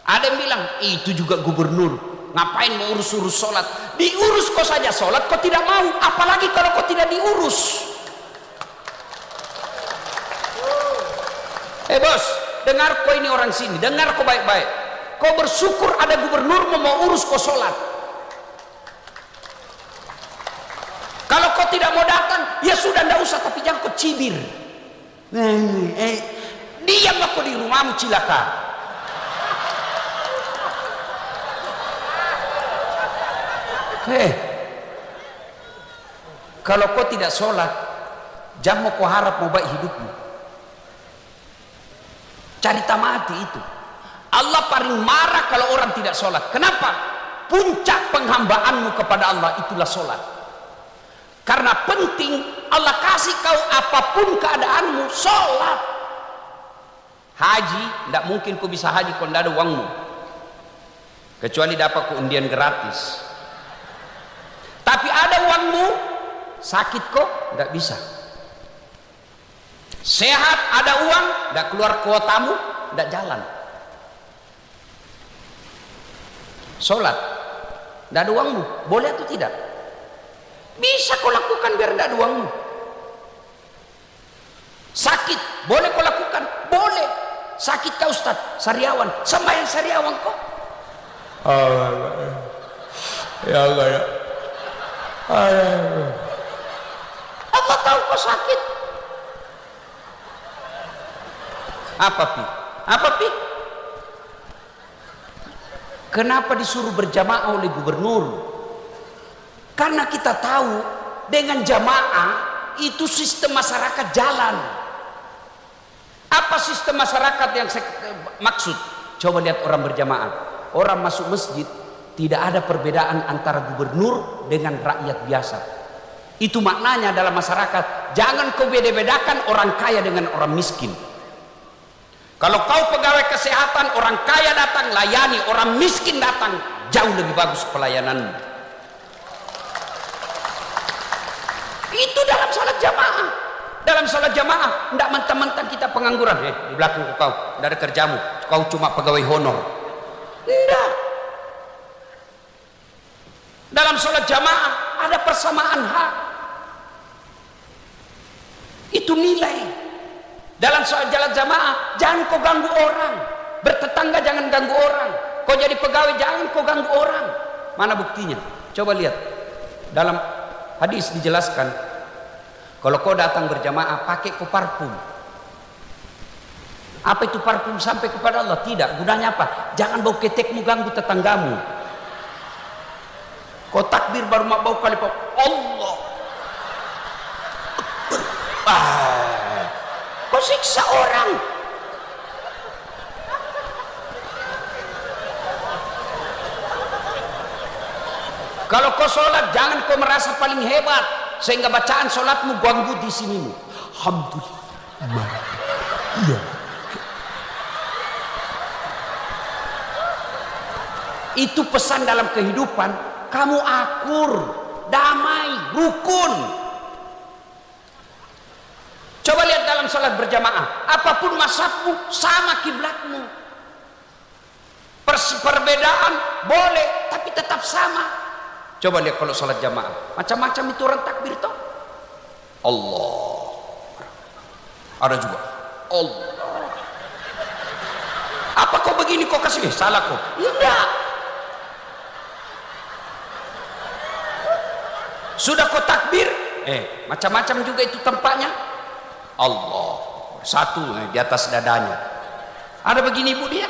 Ada yang bilang itu juga gubernur, ngapain mau urus-urus sholat? Diurus kau saja sholat kau tidak mau, apalagi kalau kau tidak diurus. Bos, dengar kau ini orang sini, dengar kau baik-baik. Kau bersyukur ada gubernur mau urus kau sholat. Kalau kau tidak mau datang, ya sudah tidak usah, tapi jangan kau cibir. Diam kau di rumahmu cilaka. Kalau kau tidak sholat, jangan mau kau harap mau baik hidupmu. Cari mati itu. Allah paling marah kalau orang tidak sholat. Kenapa? Puncak penghambaanmu kepada Allah itulah sholat. Karena penting Allah kasih kau apapun keadaanmu, sholat. Haji, tidak mungkin kau bisa haji kalau tidak ada uangmu. Kecuali dapat kau undian gratis. Tapi ada uangmu, sakit kok, tidak bisa. Sehat, ada uang, tidak keluar kuotamu, tidak jalan. Sholat, tidak ada uangmu, boleh atau tidak? Bisa kau lakukan biar tidak ada uangmu. Sakit, boleh kau lakukan? Boleh. Sakit kau Ustaz, sariawan, sembahyang sariawan kok. Ya Allah ya. Allah tahu kau sakit. Apa pi? Apa pi? Kenapa disuruh berjamaah oleh gubernur? Karena kita tahu dengan jamaah itu sistem masyarakat jalan. Apa sistem masyarakat yang saya maksud? Coba lihat orang berjamaah. Orang masuk masjid tidak ada perbedaan antara gubernur dengan rakyat biasa. Itu maknanya dalam masyarakat. Jangan kau beda-bedakan orang kaya dengan orang miskin. Kalau kau pegawai kesehatan, orang kaya datang layani, orang miskin datang, jauh lebih bagus pelayananmu. Itu dalam salat jamaah. Dalam salat jamaah, tidak mentang-mentang kita pengangguran. Di belakang kau, tidak ada kerjamu, kau cuma pegawai honor. Tidak. Dalam salat jamaah ada persamaan hak. Itu nilai. Dalam soal jalan jamaah, jangan kau ganggu orang. Bertetangga jangan ganggu orang. Kau jadi pegawai jangan kau ganggu orang. Mana buktinya? Coba lihat. Dalam hadis dijelaskan, kalau kau datang berjamaah pakai kau parfum. Apa itu parfum sampai kepada Allah? Tidak. Gunanya apa? Jangan bau ketekmu ganggu tetanggamu. Kau takbir baru mau bau kali Allah. Kau siksa orang. Kalau kau sholat jangan kau merasa paling hebat sehingga bacaan sholatmu ganggu di sinimu. Alhamdulillah. Iya. Itu pesan dalam kehidupan. Kamu akur, damai, rukun. Coba lihat dalam salat berjamaah, apapun mazhabmu sama kiblatmu. Perbedaan boleh, tapi tetap sama. Coba lihat kalau sholat jamaah, macam-macam itu orang takbir toh. Allah. Ada juga Allah. Apa kau begini kau kasih? Salah kau. Enggak. Sudah kau takbir, macam-macam juga itu tempatnya. Allah. Satu di atas dadanya. Ada begini ibu dia?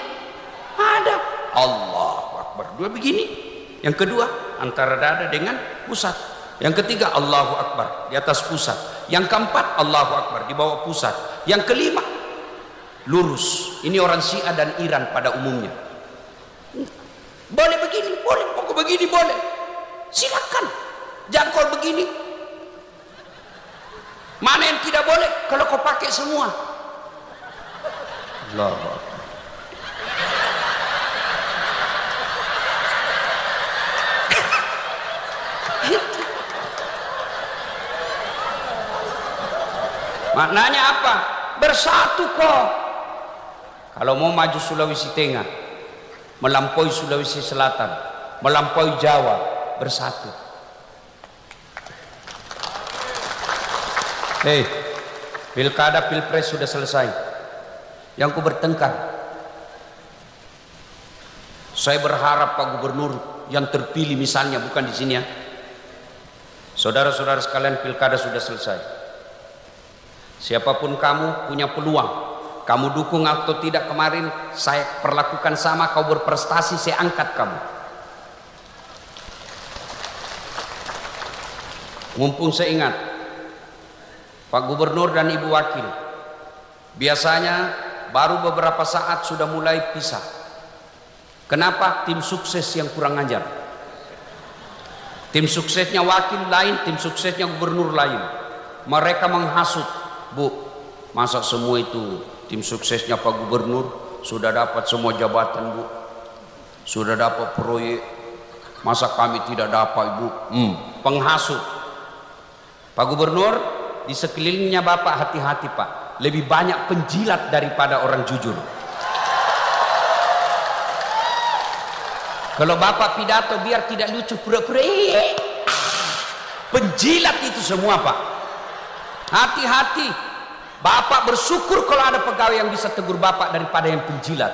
Ada. Allahu Akbar. Dua begini. Yang kedua antara dada dengan pusat. Yang ketiga Allahu Akbar di atas pusat. Yang keempat Allahu Akbar di bawah pusat. Yang kelima lurus. Ini orang Syiah dan Iran pada umumnya. Boleh begini, boleh. Pokok begini boleh. Silakan. Jangan kau begini. Mana yang tidak boleh? Kalau kau pakai semua. Allahu Akbar. Maknanya apa? Bersatu kok. Kalau mau maju Sulawesi Tengah, melampaui Sulawesi Selatan, melampaui Jawa, bersatu. Pilkada Pilpres sudah selesai. Yang ku bertengkar, saya berharap Pak Gubernur yang terpilih misalnya, bukan di sini ya. Saudara-saudara sekalian, pilkada sudah selesai. Siapapun kamu punya peluang, kamu dukung atau tidak, kemarin saya perlakukan sama, kau berprestasi saya angkat kamu. Mumpung saya ingat Pak Gubernur dan Ibu Wakil biasanya baru beberapa saat sudah mulai pisah. Kenapa? Tim sukses yang kurang ajar. Tim suksesnya wakil lain, tim suksesnya gubernur lain. Mereka menghasut, Bu, masa semua itu tim suksesnya Pak Gubernur sudah dapat semua jabatan, Bu, sudah dapat proyek, masa kami tidak dapat, Ibu? Penghasut. Pak Gubernur, di sekelilingnya Bapak hati-hati Pak, lebih banyak penjilat daripada orang jujur. Kalau Bapak pidato biar tidak lucu, pura-pura penjilat itu semua Pak. Hati-hati. Bapak bersyukur kalau ada pegawai yang bisa tegur Bapak daripada yang penjilat.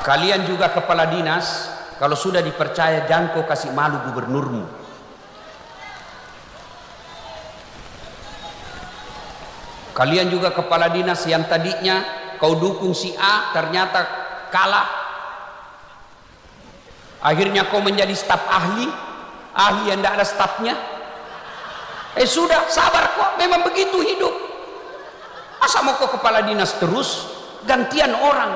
Kalian juga kepala dinas, kalau sudah dipercaya jangan kau kasih malu gubernurmu. Kalian juga kepala dinas yang tadinya kau dukung si A, ternyata kalah. Akhirnya kau menjadi staf ahli yang tidak ada stafnya. Sudah, sabar kok, memang begitu hidup. Masa mau kau kepala dinas terus, gantian orang.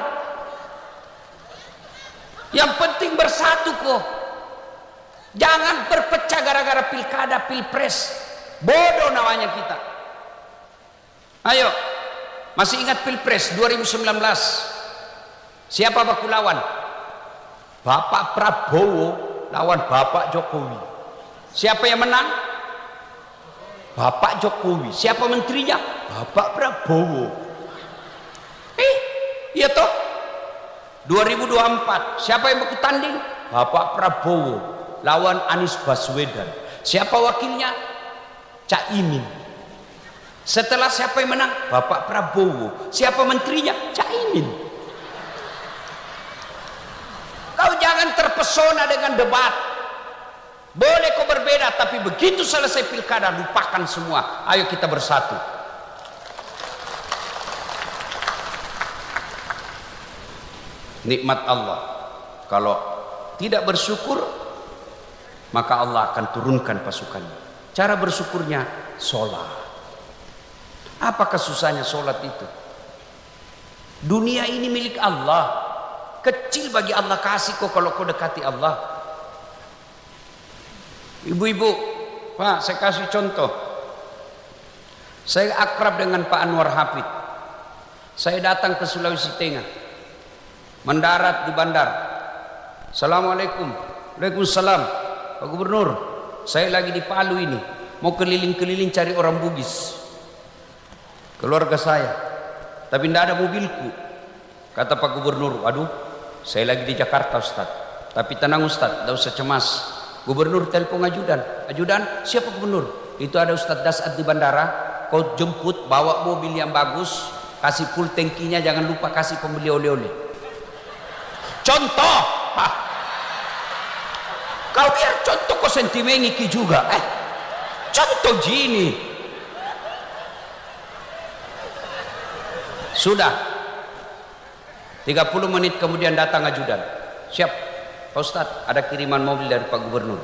Yang penting bersatu kok. Jangan berpecah gara-gara pilkada, pilpres. Bodoh namanya kita. Ayo, masih ingat pilpres 2019? Siapa baku lawan? Bapak Prabowo lawan Bapak Jokowi. Siapa yang menang? Bapak Jokowi. Siapa menterinya? Bapak Prabowo. Iya toh? 2024 siapa yang baku tanding? Bapak Prabowo lawan Anies Baswedan. Siapa wakilnya? Caimin. Setelah siapa yang menang? Bapak Prabowo. Siapa menterinya? Caimin. Kau jangan terpesona dengan debat. Boleh kau berbeda, tapi begitu selesai pilkada lupakan semua. Ayo kita bersatu. Nikmat Allah. Kalau tidak bersyukur, maka Allah akan turunkan pasukannya. Cara bersyukurnya sholat. Apakah susahnya sholat itu? Dunia ini milik Allah. Kecil bagi Allah kasih kok kalau kau dekati Allah. Ibu-ibu, Pak, saya kasih contoh. Saya akrab dengan Pak Anwar Hafid. Saya datang ke Sulawesi Tengah, mendarat di bandar. Assalamualaikum. Waalaikumsalam. Pak Gubernur, saya lagi di Palu ini, mau keliling-keliling cari orang Bugis, keluarga saya, tapi tidak ada mobilku. Kata Pak Gubernur, aduh, saya lagi di Jakarta Ustaz, Tapi tenang Ustaz, tidak usah cemas. Gubernur telepon ajudan. Ajudan, siapa gubernur? Itu ada Ustaz Dasat di bandara. Kau jemput, bawa mobil yang bagus, kasih full tankinya, jangan lupa kasih pembeli oleh-oleh. Contoh, Pak. Kau biar contoh kau sentimengiki juga. Contoh gini. Sudah 30 menit kemudian datang ajudan. Siap Pak Ustadz, ada kiriman mobil dari Pak Gubernur.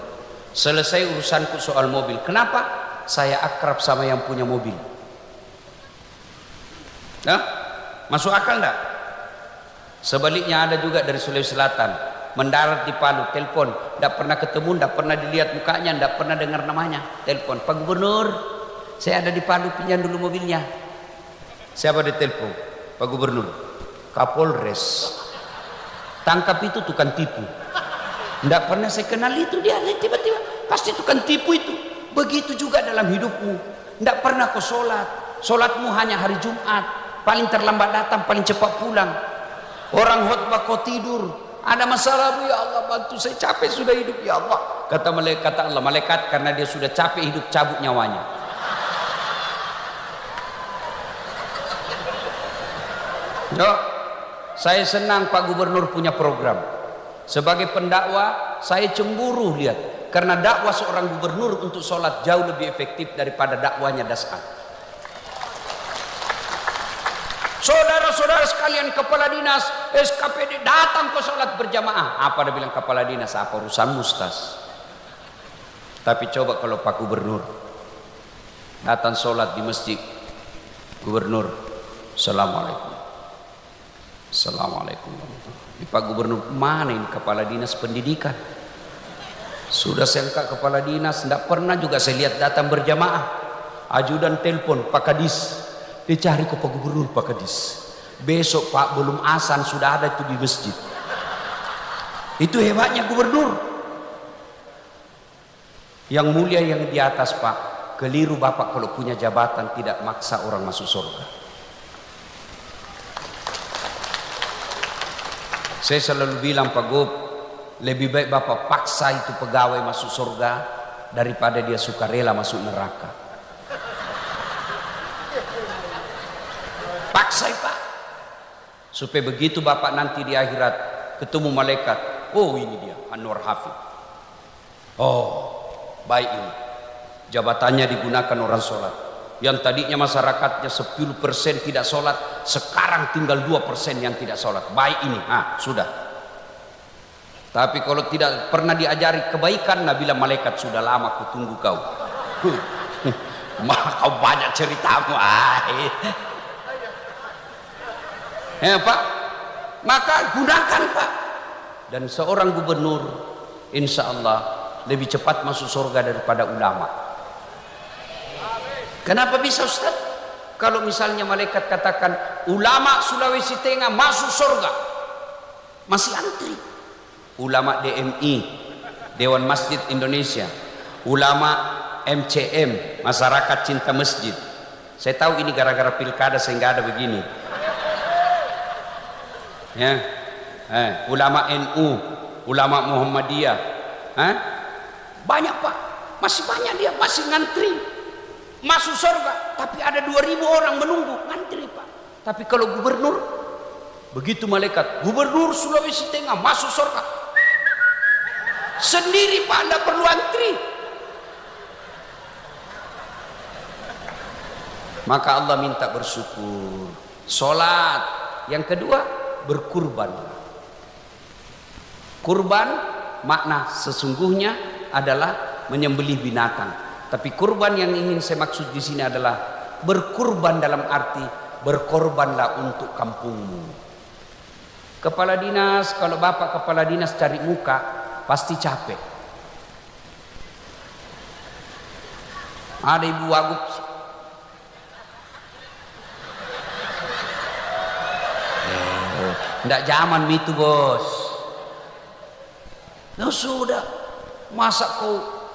Selesai urusanku soal mobil. Kenapa? Saya akrab sama yang punya mobil. Nah, masuk akal enggak? Sebaliknya ada juga dari Sulawesi Selatan, mendarat di Palu, telepon, enggak pernah ketemu, enggak pernah dilihat mukanya, enggak pernah dengar namanya. Telepon, Pak Gubernur, saya ada di Palu, pinjam dulu mobilnya. Siapa ditelepon? Pak Gubernur. Kapolres. Tangkap itu tukang tipu. Tidak pernah saya kenal itu dia, tiba-tiba pasti tukang tipu itu. Begitu juga dalam hidupmu. Tidak pernah kau sholat. Sholatmu hanya hari Jumat. Paling terlambat datang, paling cepat pulang. Orang khutbah kau tidur. Ada masalah bu, ya Allah bantu saya, capek sudah hidup ya Allah. Kata Allah, malaikat karena dia sudah capek hidup cabut nyawanya. Yo, saya senang Pak Gubernur punya program. Sebagai pendakwah, saya cemburu lihat. Karena dakwah seorang gubernur untuk sholat jauh lebih efektif daripada dakwanya Dasat. Saudara-saudara sekalian, kepala dinas, SKPD datang ke sholat berjamaah. Apa dia bilang kepala dinas? Apa urusan Mustas? Tapi coba kalau Pak Gubernur datang sholat di masjid, Gubernur, Assalamualaikum. Assalamualaikum. Pak Gubernur, mana ini kepala dinas pendidikan? Sudah saya angkat kepala dinas, tidak pernah juga saya lihat datang berjamaah. Ajudan telepon, Pak Kadis, dicari ke Pak Gubernur, Pak Kadis. Besok Pak, belum azan sudah ada itu di masjid. Itu hebatnya gubernur. Yang mulia yang di atas Pak, keliru Bapak kalau punya jabatan tidak maksa orang masuk surga. Saya selalu bilang Pak Gub, lebih baik Bapak paksa itu pegawai masuk surga daripada dia sukarela masuk neraka. Paksa Pak, supaya begitu Bapak nanti di akhirat ketemu malaikat, oh ini dia Anwar Hafid. Oh baik ini, jabatannya digunakan orang sholat. Yang tadinya masyarakatnya 10% tidak sholat, sekarang tinggal 2% yang tidak sholat. Baik ini, sudah. Tapi kalau tidak pernah diajari kebaikan, Nabi bilang malaikat, sudah lama aku tunggu kau. Maka kau banyak ceritamu. Ya Pak, maka gunakan Pak. Dan seorang gubernur, insya Allah lebih cepat masuk surga daripada ulama. Kenapa bisa Ustaz? Kalau misalnya malaikat katakan ulama Sulawesi Tengah masuk surga, masih antri. Ulama DMI, Dewan Masjid Indonesia, ulama MCM, Masyarakat Cinta Masjid. Saya tahu ini gara-gara pilkada sehingga ada begini. Ya, ulama NU, ulama Muhammadiyah, banyak Pak, masih banyak dia, masih ngantri. Masuk surga, tapi ada 2.000 orang menunggu, ngantri Pak. Tapi kalau gubernur, begitu malaikat, Gubernur Sulawesi Tengah masuk surga, sendiri Pak, anda perlu antri. Maka Allah minta bersyukur, sholat. Yang kedua, berkurban. Kurban makna sesungguhnya adalah menyembelih binatang. Tapi kurban yang ingin saya maksud di sini adalah berkurban dalam arti berkorbanlah untuk kampungmu. Kepala dinas, kalau Bapak kepala dinas cari muka pasti capek. Ada Ibu Wagub, ndak zaman itu bos. Nah sudah, masa kau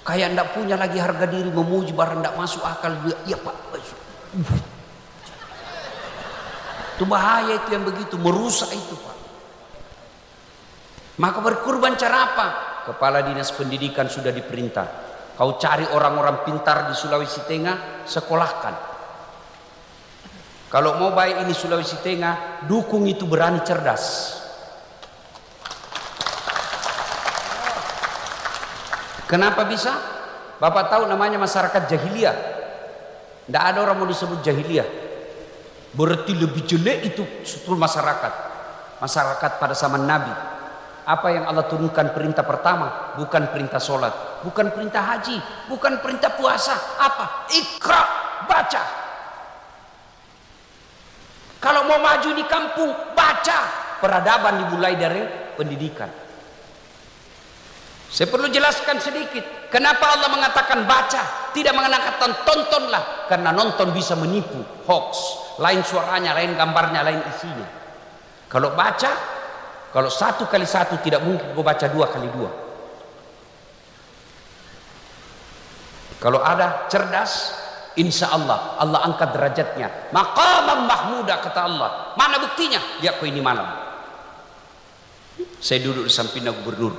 kayak ndak punya lagi harga diri, memuji barang ndak masuk akal. Iya Pak, itu bahaya itu yang begitu, merusak itu Pak. Maka berkurban cara apa? Kepala Dinas Pendidikan sudah diperintah, kau cari orang-orang pintar di Sulawesi Tengah, sekolahkan. Kalau mau baik ini Sulawesi Tengah, dukung itu berani cerdas. Kenapa bisa? Bapak tahu namanya masyarakat jahiliyah. Tidak ada orang mau disebut jahiliyah. Berarti lebih jelek itu struktur masyarakat. Masyarakat pada zaman Nabi. Apa yang Allah turunkan perintah pertama? Bukan perintah sholat, bukan perintah haji, bukan perintah puasa. Apa? Iqra, baca. Kalau mau maju di kampung, baca. Peradaban dimulai dari pendidikan. Saya perlu jelaskan sedikit. Kenapa Allah mengatakan baca, tidak mengatakan tontonlah? Karena nonton bisa menipu, hoax. Lain suaranya, lain gambarnya, lain isinya. Kalau baca, kalau 1 kali 1 tidak mungkin kau baca 2 kali 2. Kalau ada cerdas, insya Allah Allah angkat derajatnya. Maqamam mahmuda kata Allah. Mana buktinya? Ya kau ini malam. Saya duduk di samping gubernur.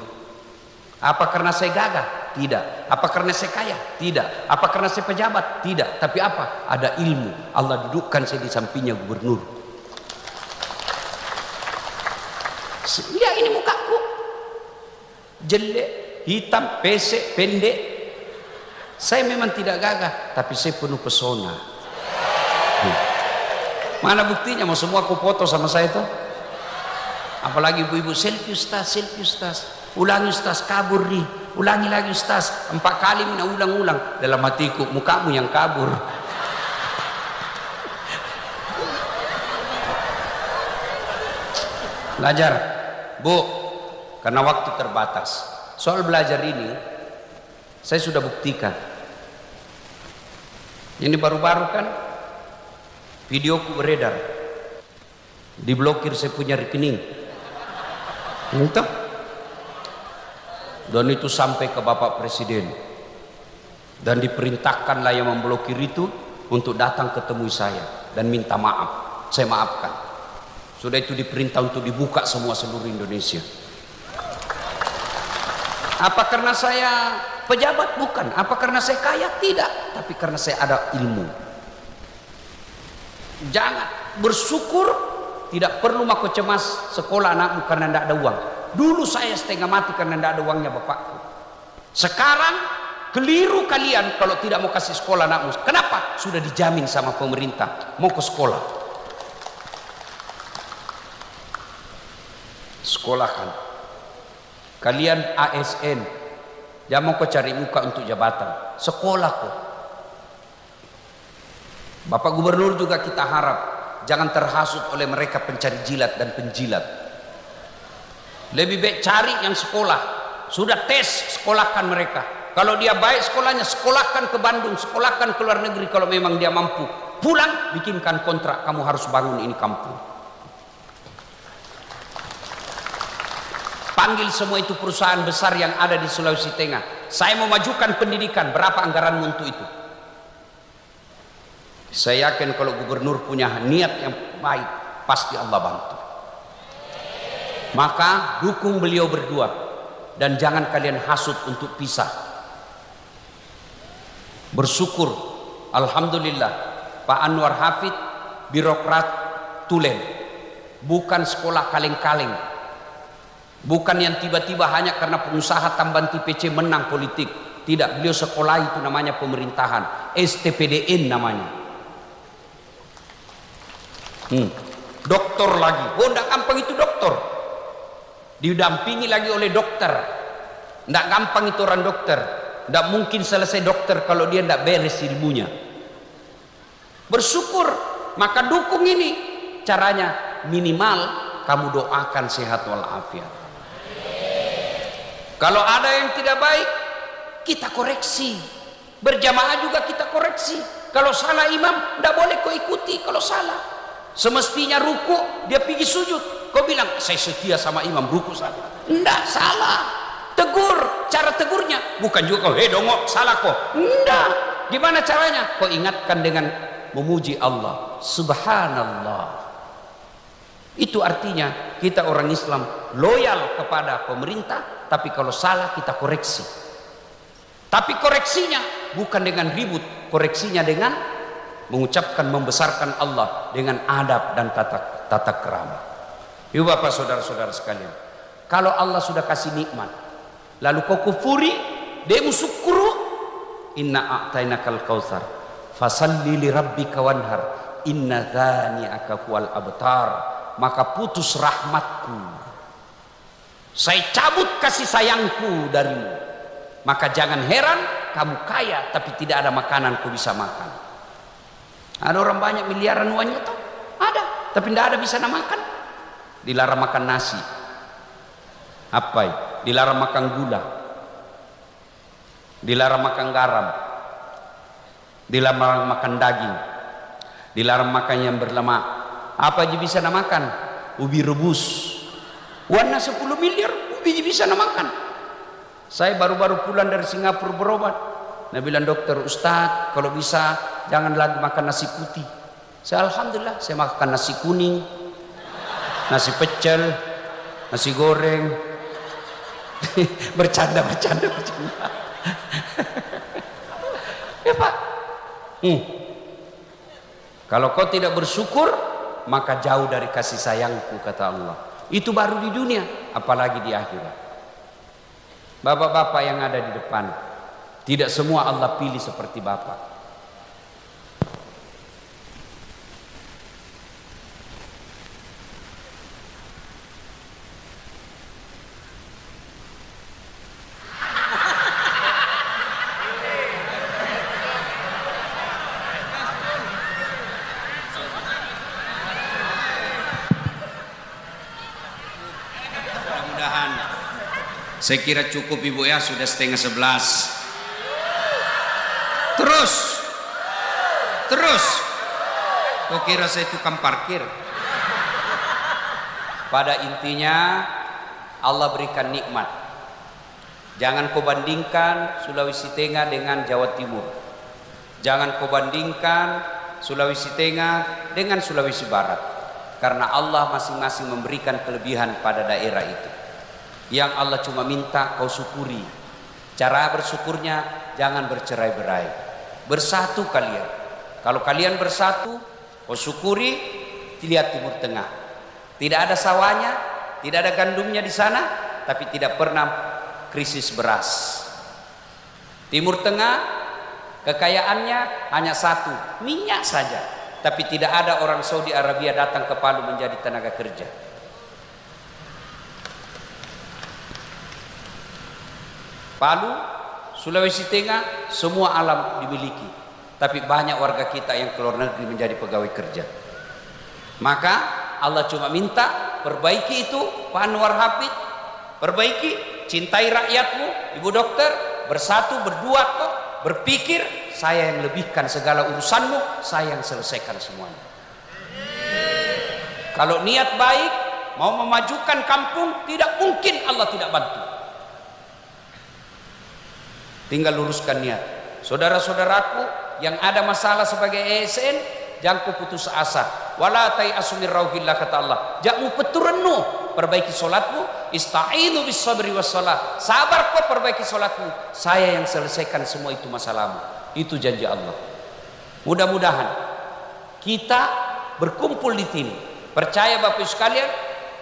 Apa karena saya gagah? Tidak. Apa karena saya kaya? Tidak. Apa karena saya pejabat? Tidak. Tapi apa? Ada ilmu. Allah dudukkan saya di sampingnya gubernur. Ya ini mukaku jelek, hitam, pesek, pendek. Saya memang tidak gagah, tapi saya penuh pesona. Mana buktinya? Mau semua aku foto sama saya tuh. Apalagi ibu-ibu, selfie ustaz, selfie ustaz. Ulangi ustaz, kabur nih. Ulangi lagi ustaz, 4 kali mina ulang-ulang. Dalam hatiku, mukamu yang kabur. Belajar, Bu, karena waktu terbatas. Soal belajar ini, saya sudah buktikan. Ini baru-baru kan, videoku beredar. Diblokir saya punya rekening. Entah. Dan itu sampai ke Bapak Presiden. Dan diperintahkanlah yang memblokir itu untuk datang ketemu saya dan minta maaf. Saya maafkan. Sudah itu diperintah untuk dibuka semua seluruh Indonesia. Apa karena saya pejabat? Bukan. Apa karena saya kaya? Tidak. Tapi karena saya ada ilmu. Jangan bersyukur. Tidak perlu mako cemas sekolah anakmu karena tidak ada uang. Dulu saya setengah mati karena tidak ada uangnya bapakku. Sekarang keliru kalian kalau tidak mau kasih sekolah anakmu. Kenapa? Sudah dijamin sama pemerintah. Mau ke sekolah. Sekolahkan. Kalian ASN. Jangan mau kau cari muka untuk jabatan. Sekolah kok. Bapak Gubernur juga kita harap. Jangan terhasut oleh mereka pencari jilat dan penjilat. Lebih baik cari yang sekolah. Sudah tes, sekolahkan mereka. Kalau dia baik sekolahnya, sekolahkan ke Bandung, sekolahkan ke luar negeri kalau memang dia mampu. Pulang, bikinkan kontrak, kamu harus bangun ini kampung. Panggil semua itu perusahaan besar yang ada di Sulawesi Tengah. Saya mau majukan pendidikan, berapa anggaranmu untuk itu? Saya yakin kalau gubernur punya niat yang baik, pasti Allah bantu. Maka dukung beliau berdua dan jangan kalian hasut untuk pisah. Bersyukur, alhamdulillah, Pak Anwar Hafid birokrat tulen, bukan sekolah kaleng-kaleng, bukan yang tiba-tiba hanya karena pengusaha tambahan TPC menang politik. Tidak, beliau sekolah itu namanya pemerintahan, STPDN namanya. Doktor lagi, oh tidak gampang itu dokter. Didampingi lagi oleh dokter. Tidak gampang itu orang dokter. Tidak mungkin selesai dokter kalau dia tidak beres ilmunya. Bersyukur, maka dukung ini. Caranya minimal kamu doakan sehat walafiat. Kalau ada yang tidak baik, kita koreksi. Berjamaah juga kita koreksi. Kalau salah imam, tidak boleh kau ikuti kalau salah. Semestinya ruku, dia pergi sujud. Kau bilang, saya setia sama imam, ruku saja. Tidak, salah. Tegur, cara tegurnya. Bukan juga kau, dongok, salah kau. Tidak. Gimana caranya? Kau ingatkan dengan memuji Allah. Subhanallah. Itu artinya kita orang Islam loyal kepada pemerintah, tapi kalau salah kita koreksi. Tapi koreksinya bukan dengan ribut, koreksinya dengan mengucapkan, membesarkan Allah dengan adab dan tata krama. Ibu bapak saudara-saudara sekalian, kalau Allah sudah kasih nikmat lalu kau kufuri, demu syukuru, inna a'tainakal kautsar fasalli li rabbika wanhar inna dzani'aka huwal abtar, maka putus rahmatku, saya cabut kasih sayangku darimu, maka jangan heran kamu kaya tapi tidak ada makanan kau bisa makan. Ada orang banyak miliaran uangnya tuh, ada, tapi tidak ada bisa makan. Dilarang makan nasi, apa? Dilarang makan gula, dilarang makan garam, dilarang makan daging, dilarang makan yang berlemak. Apa aja bisa makan? Ubi rebus, warna 10 miliar ubi bisa makan. Saya baru-baru pulang dari Singapura berobat. Nah bilang dokter, Ustadz kalau bisa jangan lagi makan nasi putih. Saya alhamdulillah saya makan nasi kuning, nasi pecel, nasi goreng. bercanda. Ya Pak. Kalau kau tidak bersyukur, maka jauh dari kasih sayangku, kata Allah. Itu baru di dunia, apalagi di akhirat. Bapak-bapak yang ada di depan, tidak semua Allah pilih seperti bapak. Saya kira cukup ibu ya, sudah 10:30. Terus kau kira saya tukang parkir? Pada intinya Allah berikan nikmat. Jangan kau bandingkan Sulawesi Tengah dengan Jawa Timur. Jangan kau bandingkan Sulawesi Tengah dengan Sulawesi Barat, karena Allah masing-masing memberikan kelebihan pada daerah itu. Yang Allah cuma minta kau syukuri. Cara bersyukurnya jangan bercerai-berai, bersatu kalian. Kalau kalian bersatu, kau syukuri. Lihat Timur Tengah, tidak ada sawahnya, tidak ada gandumnya di sana, tapi tidak pernah krisis beras. Timur Tengah kekayaannya hanya satu, minyak saja, tapi tidak ada orang Saudi Arabia datang ke Palu menjadi tenaga kerja. Palu, Sulawesi Tengah, semua alam dimiliki, tapi banyak warga kita yang keluar negeri menjadi pegawai kerja. Maka Allah cuma minta perbaiki itu, Pak Anwar Hafid, perbaiki, cintai rakyatmu, Ibu Dokter, bersatu, berdua kok, berpikir saya yang lebihkan segala urusanmu, saya yang selesaikan semuanya. Kalau niat baik, mau memajukan kampung, tidak mungkin Allah tidak bantu. Tinggal luruskan niat. Saudara-saudaraku yang ada masalah sebagai ASN, jangan kau putus asa. Wala tai'asu min rauhillah, kata Allah. Jangan peturenu, perbaiki solatmu. Ista'inu bis sabri was salat. Sabar kau, perbaiki solatmu. Saya yang selesaikan semua itu masalahmu. Itu janji Allah. Mudah-mudahan kita berkumpul di sini. Percaya Bapak Ibu sekalian,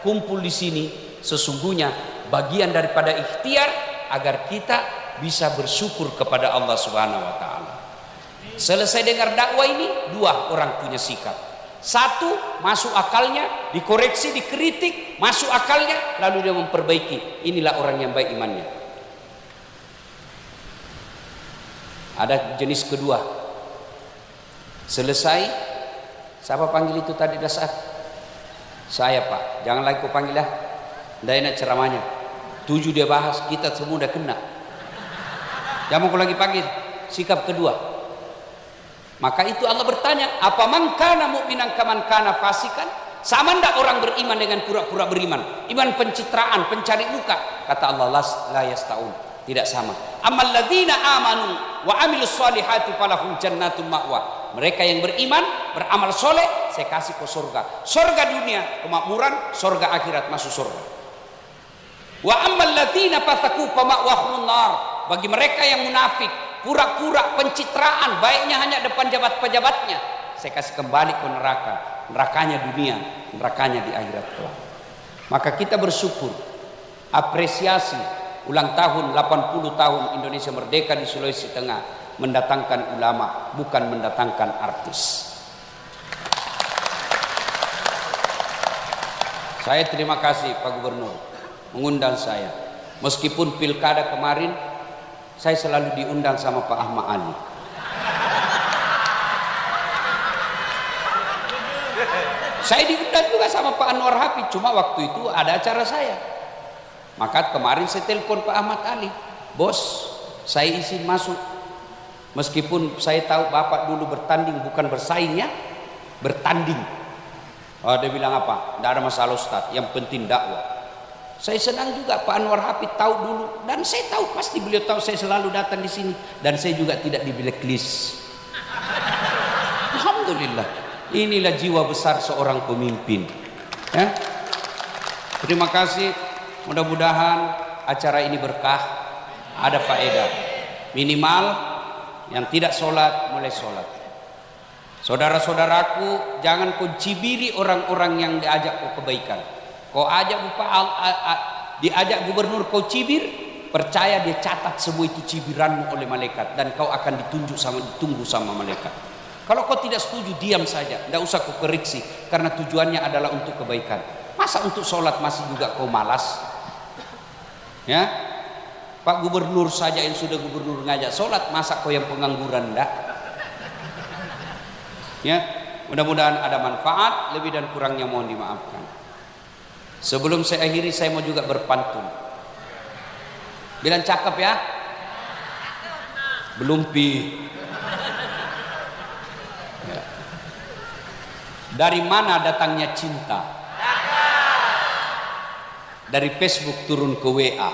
kumpul di sini sesungguhnya bagian daripada ikhtiar agar kita bisa bersyukur kepada Allah Subhanahu wa taala. Selesai dengar dakwah ini, dua orang punya sikap. Satu, masuk akalnya, dikoreksi, dikritik, masuk akalnya, lalu dia memperbaiki. Inilah orang yang baik imannya. Ada jenis kedua. Selesai, siapa panggil itu tadi dasar? Saya Pak, jangan lagi kau panggil lah. Tidak enak ceramahnya. 7 dia bahas, kita semua udah kena. Jangan kau lagi panggil. Sikap kedua. Maka itu Allah bertanya, apa man kana mu'minan kaman kana fasikan? Sama ndak orang beriman dengan pura-pura beriman? Iman pencitraan, pencari muka. Kata Allah, la yastaun. Tidak sama. Amal ladzina amanu wa amilus solihati falahum jannatul ma'wa. Mereka yang beriman, beramal soleh, saya kasih ke surga. Surga dunia kemakmuran, surga akhirat masuk surga. Wa ammal ladzina fasaku fama'wahum nar. Bagi mereka yang munafik, pura-pura pencitraan, baiknya hanya depan pejabatnya, saya kasih kembali ke neraka. Nerakanya dunia, nerakanya di akhirat kelak. Maka kita bersyukur, apresiasi ulang tahun 80 tahun Indonesia merdeka di Sulawesi Tengah mendatangkan ulama, bukan mendatangkan artis. Saya terima kasih Pak Gubernur mengundang saya. Meskipun pilkada kemarin saya selalu diundang sama Pak Ahmad Ali. Saya diundang juga sama Pak Anwar Hafid, cuma waktu itu ada acara saya. Maka kemarin saya telepon Pak Ahmad Ali, bos, saya izin masuk. Meskipun saya tahu Bapak dulu bertanding, bukan bersaing ya, bertanding. Oh, dia bilang apa? Tidak ada masalah Ustaz, yang penting dakwah. Saya senang juga Pak Anwar Hafid tahu dulu, dan saya tahu pasti beliau tahu saya selalu datang di sini, dan saya juga tidak di blacklist. Alhamdulillah. Inilah jiwa besar seorang pemimpin. Ya? Terima kasih. Mudah-mudahan acara ini berkah, ada faedah. Minimal yang tidak sholat mulai sholat. Saudara-saudaraku, jangan kau cibiri orang-orang yang diajak kau kebaikan. Kau ajak diajak gubernur kau cibir, percaya dia catat semua itu cibiranmu oleh malaikat, dan kau akan ditunggu sama malaikat. Kalau kau tidak setuju, diam saja, tidak usah kau koriksi, karena tujuannya adalah untuk kebaikan. Masa untuk sholat masih juga kau malas? Ya, Pak Gubernur saja yang sudah gubernur ngajak sholat, masa kau yang pengangguran enggak? Ya, mudah-mudahan ada manfaat, lebih dan kurangnya mohon dimaafkan. Sebelum saya akhiri, saya mau juga berpantun. Bilang cakep ya? Belum pi. Ya. Dari mana datangnya cinta? Dari Facebook turun ke WA.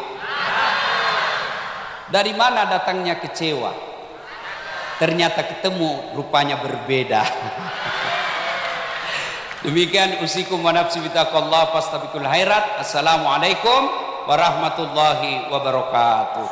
Dari mana datangnya kecewa? Ternyata ketemu, rupanya berbeda. Demikian usikum wa nafsi bitaqallah fastabiqul khairat. Assalamualaikum warahmatullahi wabarakatuh.